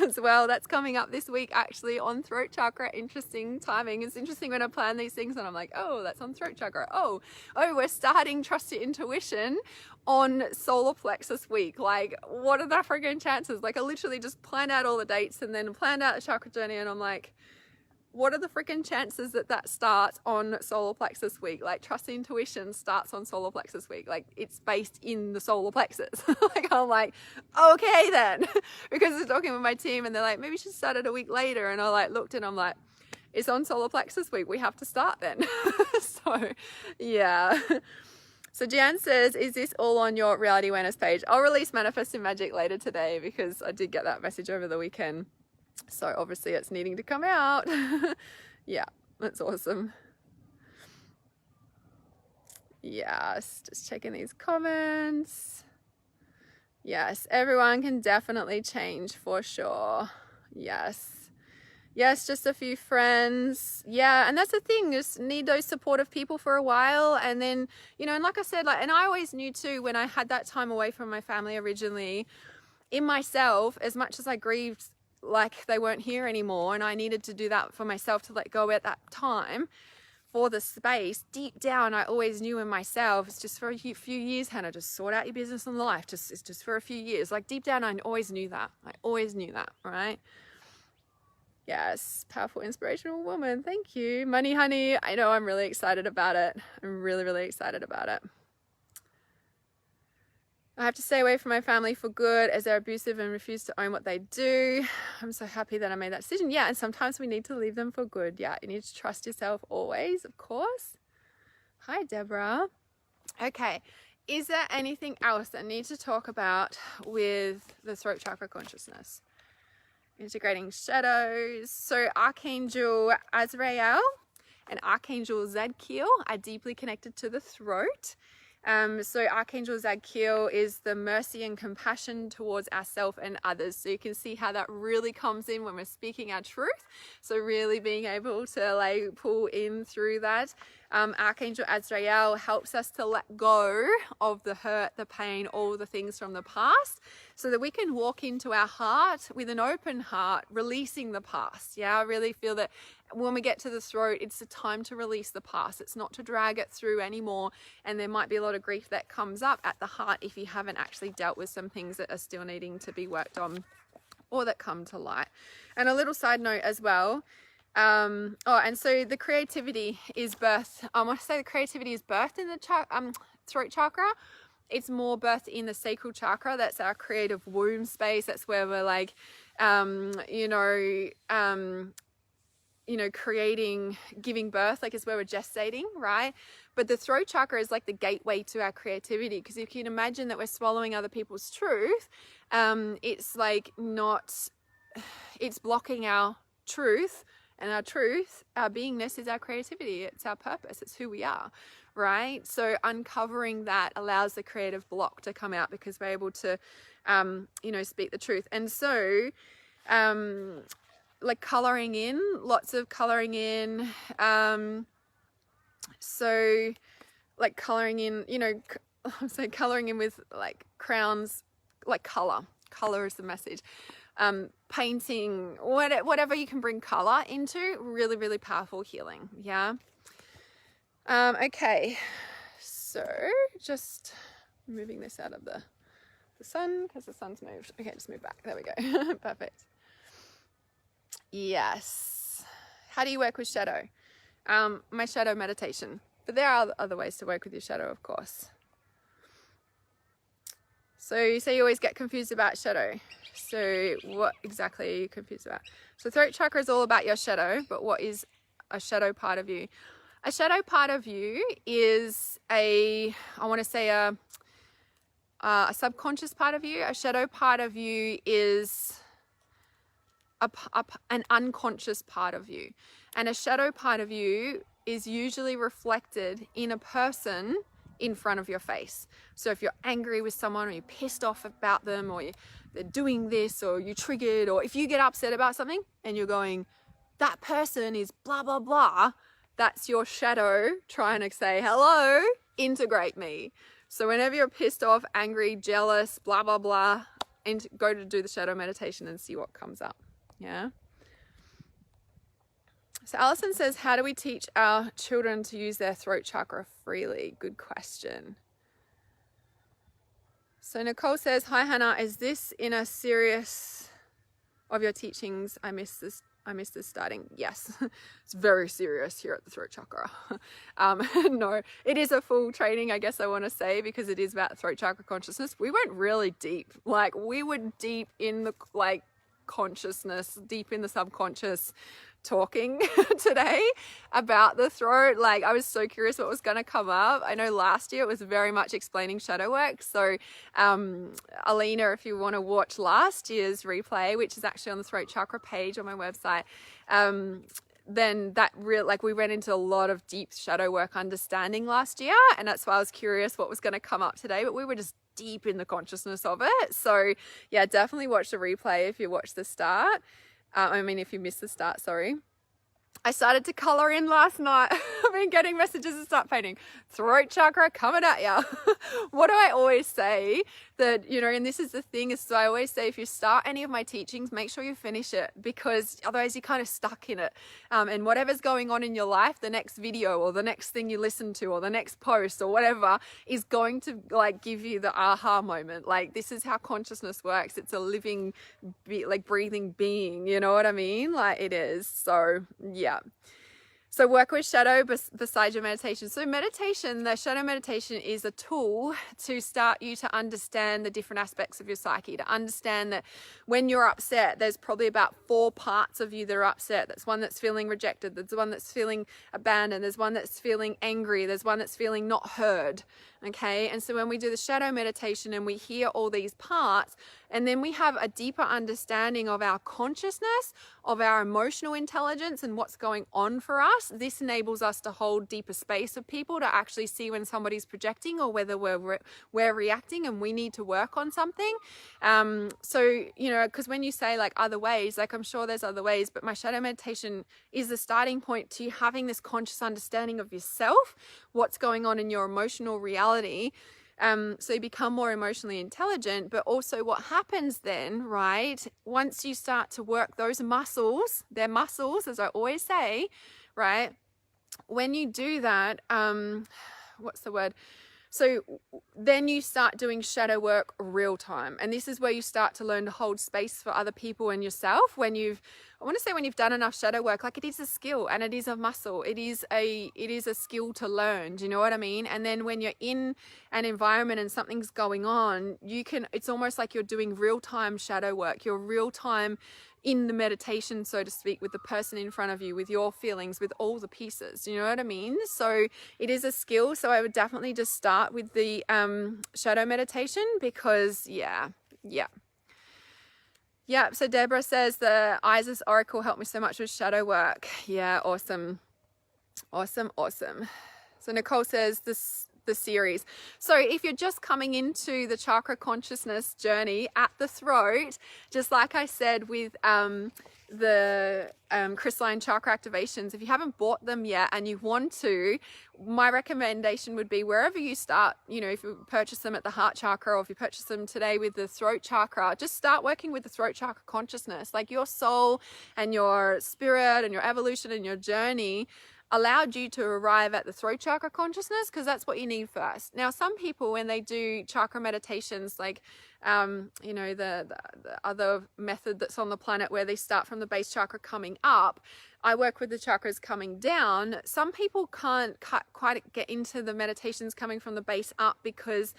as well. That's coming up this week actually on throat chakra. Interesting timing. It's interesting when I plan these things and I'm like, oh, that's on throat chakra. Oh, we're starting Trust Your Intuition on solar plexus week. Like, what are the friggin' chances? Like, I literally just planned out all the dates and then planned out the chakra journey, and I'm like, what are the freaking chances that starts on solar plexus week? Like, Trust Intuition starts on solar plexus week. Like, it's based in the solar plexus. Like, I'm like, okay then. Because I was talking with my team and they're like, maybe you should start it a week later. And I like looked and I'm like, it's on solar plexus week. We have to start then. So, yeah. So Jan says, is this all on your reality awareness page? I'll release Manifesting Magic later today because I did get that message over the weekend. So obviously it's needing to come out. Yeah, that's awesome. Yes, just checking these comments. Yes, everyone can definitely change for sure. Yes, just a few friends. Yeah, and that's the thing, just need those supportive people for a while. And then, you know, and like I said, and I always knew too, when I had that time away from my family originally, in myself, as much as I grieved like they weren't here anymore, and I needed to do that for myself to let go at that time for the space, deep down I always knew in myself, it's just for a few years, Hannah, just sort out your business and life, it's just for a few years. Like, deep down I always knew that, right? Yes, powerful, inspirational woman. Thank you. Money honey, I know, I'm really excited about it. I'm really excited about it. I have to stay away from my family for good as they're abusive and refuse to own what they do. I'm so happy that I made that decision. Yeah, and sometimes we need to leave them for good. Yeah, you need to trust yourself always, of course. Hi, Deborah. Okay, is there anything else that I need to talk about with the throat chakra consciousness? integrating shadows. So Archangel Azrael and Archangel Zadkiel are deeply connected to the throat. So Archangel Zadkiel is the mercy and compassion towards ourselves and others. So you can see how that really comes in when we're speaking our truth. So really being able to like pull in through that. Archangel Azrael helps us to let go of the hurt, the pain, all the things from the past, so that we can walk into our heart with an open heart, releasing the past. Yeah, I really feel that when we get to the throat, it's a time to release the past. It's not to drag it through anymore. And there might be a lot of grief that comes up at the heart if you haven't actually dealt with some things that are still needing to be worked on or that come to light. And a little side note as well. And so the creativity is birthed. I want to say the creativity is birthed in the throat chakra. It's more birthed in the sacral chakra. That's our creative womb space. That's where we're like, creating, giving birth, like is where we're gestating, right? But the throat chakra is like the gateway to our creativity, because if you can imagine that we're swallowing other people's truth, it's like it's blocking our truth, and our truth, our beingness is our creativity. It's our purpose. It's who we are, right? So uncovering that allows the creative block to come out, because we're able to, speak the truth. And so, like coloring in, lots of coloring in. So like coloring in, coloring in with like crowns, like color is the message. Painting, whatever you can bring color into, really, really powerful healing. Yeah. Okay. So just moving this out of the sun, because the sun's moved. Okay, just move back. There we go. Perfect. Yes. How do you work with shadow? My shadow meditation. But there are other ways to work with your shadow, of course. So you say you always get confused about shadow. So what exactly are you confused about? So throat chakra is all about your shadow, but what is a shadow part of you? A shadow part of you is a subconscious part of you. A shadow part of you is an unconscious part of you. And a shadow part of you is usually reflected in a person in front of your face. So if you're angry with someone, or you're pissed off about them, or they're doing this, or you're triggered, or if you get upset about something and you're going, that person is blah, blah, blah, that's your shadow trying to say, hello, integrate me. So whenever you're pissed off, angry, jealous, blah, blah, blah, and go to do the shadow meditation and see what comes up. Yeah. So Alison says, how do we teach our children to use their throat chakra freely? Good question. So Nicole says, hi Hannah, is this in a series of your teachings? I missed this starting. Yes, it's very serious here at the throat chakra. No, it is a full training, I guess I want to say, because it is about throat chakra consciousness. We went really deep. Like we were deep in the consciousness, deep in the subconscious, talking today about the throat. Like I was so curious what was going to come up. I know last year it was very much explaining shadow work. So Alina, if you want to watch last year's replay, which is actually on the throat chakra page on my website, then that we went into a lot of deep shadow work understanding last year, and that's why I was curious what was going to come up today. But we were just deep in the consciousness of it. So yeah, definitely watch the replay if you watch the start. If you missed the start, sorry. I started to color in last night. I've been getting messages to start painting. Throat chakra coming at ya. What do I always say? That, and this is the thing, is so I always say, if you start any of my teachings, make sure you finish it, because otherwise you're kind of stuck in it. And whatever's going on in your life, the next video or the next thing you listen to or the next post or whatever is going to give you the aha moment. Like, this is how consciousness works. It's a living, breathing being, you know what I mean? Like it is. So yeah. So work with shadow besides your meditation. So meditation, the shadow meditation is a tool to start you to understand the different aspects of your psyche, to understand that when you're upset, there's probably about 4 parts of you that are upset. There's one that's feeling rejected. There's one that's feeling abandoned. There's one that's feeling angry. There's one that's feeling not heard. Okay. And so when we do the shadow meditation and we hear all these parts, And then we have a deeper understanding of our consciousness, of our emotional intelligence and what's going on for us. This enables us to hold deeper space of people, to actually see when somebody's projecting or whether we're reacting and we need to work on something. So, you know, because when you say like other ways, like I'm sure there's other ways, but my shadow meditation is the starting point to having this conscious understanding of yourself, what's going on in your emotional reality. So you become more emotionally intelligent, but also what happens then, right? Once you start to work those muscles, they're muscles, as I always say, right? When you do that, what's the word? So then you start doing shadow work real time. And this is where you start to learn to hold space for other people and yourself. When you've done enough shadow work, like it is a skill and it is a muscle. It is a skill to learn. Do you know what I mean? And then when you're in an environment and something's going on, it's almost like you're doing real time shadow work. You're real time in the meditation, so to speak, with the person in front of you, with your feelings, with all the pieces. Do you know what I mean? So it is a skill. So I would definitely just start with the shadow meditation because so Deborah says the Isis Oracle helped me so much with shadow work. Yeah, awesome. So Nicole says the series. So if you're just coming into the chakra consciousness journey at the throat, just like I said with the Crystalline chakra activations, if you haven't bought them yet and you want to, my recommendation would be wherever you start, you know, if you purchase them at the heart chakra or if you purchase them today with the throat chakra, just start working with the throat chakra consciousness. Like your soul and your spirit and your evolution and your journey allowed you to arrive at the throat chakra consciousness because that's what you need first. Now, some people, when they do chakra meditations, like, you know, the other method that's on the planet where they start from the base chakra coming up, I work with the chakras coming down. Some people can't quite get into the meditations coming from the base up because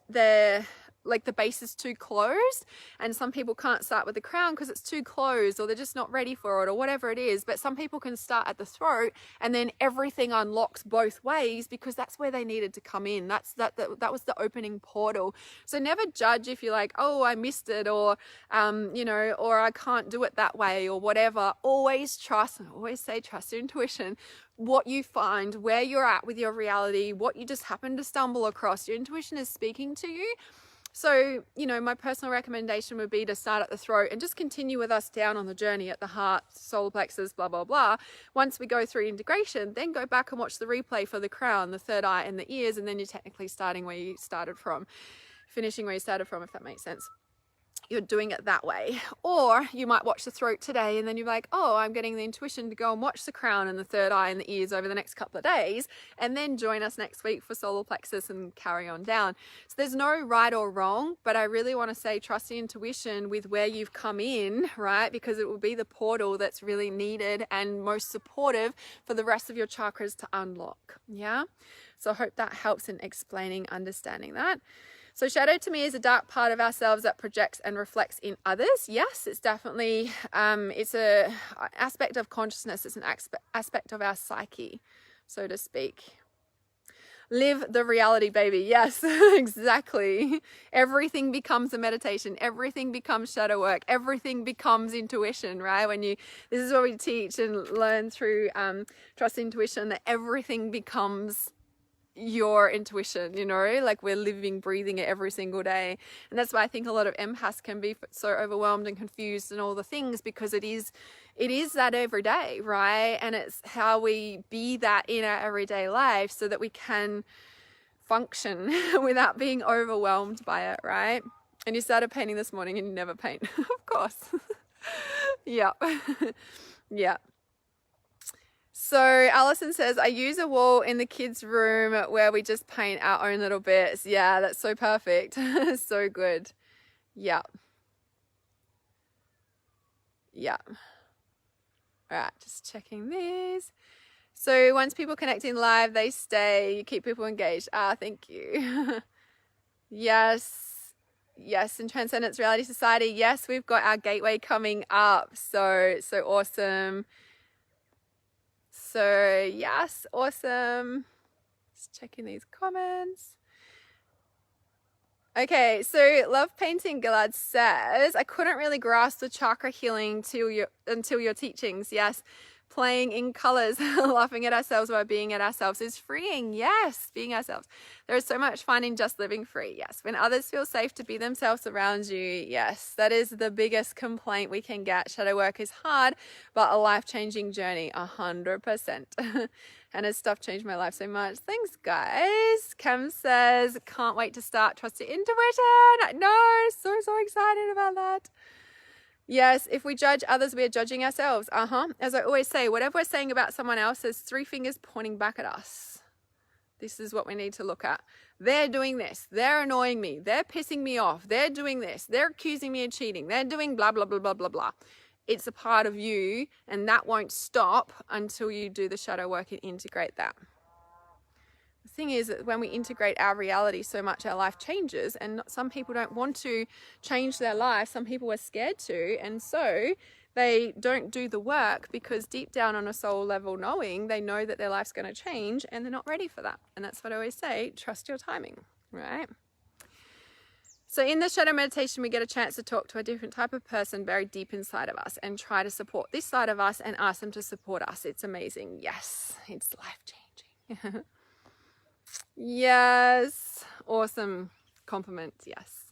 they're like the base is too closed, and some people can't start with the crown because it's too closed or they're just not ready for it or whatever it is. But some people can start at the throat and then everything unlocks both ways because that's where they needed to come in. That was the opening portal. So never judge if you're like, oh, I missed it, or you know, or I can't do it that way or whatever. Always trust, and always say trust your intuition. What you find, where you're at with your reality, what you just happen to stumble across, your intuition is speaking to you. So, you know, my personal recommendation would be to start at the throat and just continue with us down on the journey at the heart, solar plexus, blah, blah, blah. Once we go through integration, then go back and watch the replay for the crown, the third eye and the ears, and then you're technically starting where you started from, finishing where you started from, if that makes sense. You're doing it that way. Or you might watch the throat today and then you're like, oh, I'm getting the intuition to go and watch the crown and the third eye and the ears over the next couple of days, and then join us next week for solar plexus and carry on down. So there's no right or wrong, but I really want to say trust the intuition with where you've come in, right? Because it will be the portal that's really needed and most supportive for the rest of your chakras to unlock. Yeah. So I hope that helps in explaining, understanding that. So shadow to me is a dark part of ourselves that projects and reflects in others. Yes, it's definitely, it's a aspect of consciousness. It's an aspect of our psyche, so to speak. Live the reality, baby. Yes, exactly. Everything becomes a meditation. Everything becomes shadow work. Everything becomes intuition, right? This is what we teach and learn through trust intuition, that everything becomes your intuition, you know, like we're living, breathing it every single day. And that's why I think a lot of empaths can be so overwhelmed and confused and all the things, because it is that every day, right? And it's how we be that in our everyday life so that we can function without being overwhelmed by it, right? And you started painting this morning and you never paint. Of course. Yeah. Yeah. So Alison says, I use a wall in the kids' room where we just paint our own little bits. Yeah, that's so perfect. So good. Yeah. Yeah. All right, just checking these. So once people connect in live, they stay. You keep people engaged. Thank you. Yes. Yes, in Transcendence Reality Society. Yes, we've got our gateway coming up. So awesome. So yes, awesome. Just checking these comments. Okay, so Love Painting Gillard says, I couldn't really grasp the chakra healing until your teachings. Yes, playing in colors, laughing at ourselves while being at ourselves is freeing. Yes, being ourselves. There is so much fun in just living free. Yes, when others feel safe to be themselves around you. Yes, that is the biggest complaint we can get. Shadow work is hard, but a life-changing journey, 100%. And his stuff changed my life so much. Thanks, guys. Cam says, can't wait to start. Trust your intuition. No, so excited about that. Yes, if we judge others, we are judging ourselves. As I always say, whatever we're saying about someone else, there's 3 fingers pointing back at us. This is what we need to look at. They're doing this. They're annoying me. They're pissing me off. They're doing this. They're accusing me of cheating. They're doing blah, blah, blah, blah, blah, blah. It's a part of you, and that won't stop until you do the shadow work and integrate that. The thing is that when we integrate our reality so much, our life changes, and some people don't want to change their life. Some people are scared to, and so they don't do the work because deep down on a soul level knowing, they know that their life's going to change and they're not ready for that. And that's what I always say, trust your timing, right? So in the shadow meditation, we get a chance to talk to a different type of person very deep inside of us and try to support this side of us and ask them to support us. It's amazing. Yes, it's life-changing. Yes, awesome compliments. Yes.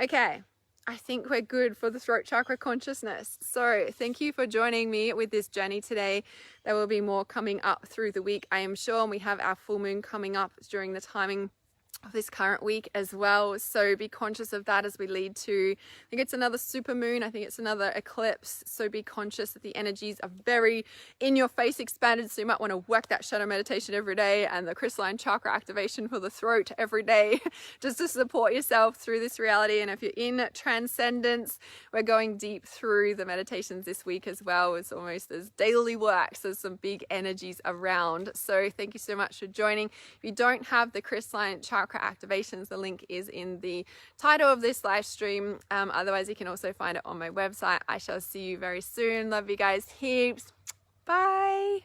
Okay, I think we're good for the throat chakra consciousness. So thank you for joining me with this journey today. There will be more coming up through the week, I am sure. And we have our full moon coming up during the timing of this current week as well, so be conscious of that as we lead to, I think it's another super moon, I think it's another eclipse, so be conscious that the energies are very in your face expanded, so you might want to work that shadow meditation every day and the crystalline chakra activation for the throat every day just to support yourself through this reality. And if you're in transcendence, we're going deep through the meditations this week as well. It's almost as daily work, so there's some big energies around. So thank you so much for joining. If you don't have the crystalline chakra activations, the link is in the title of this live stream. Otherwise, you can also find it on my website. I shall see you very soon. Love you guys heaps. Bye.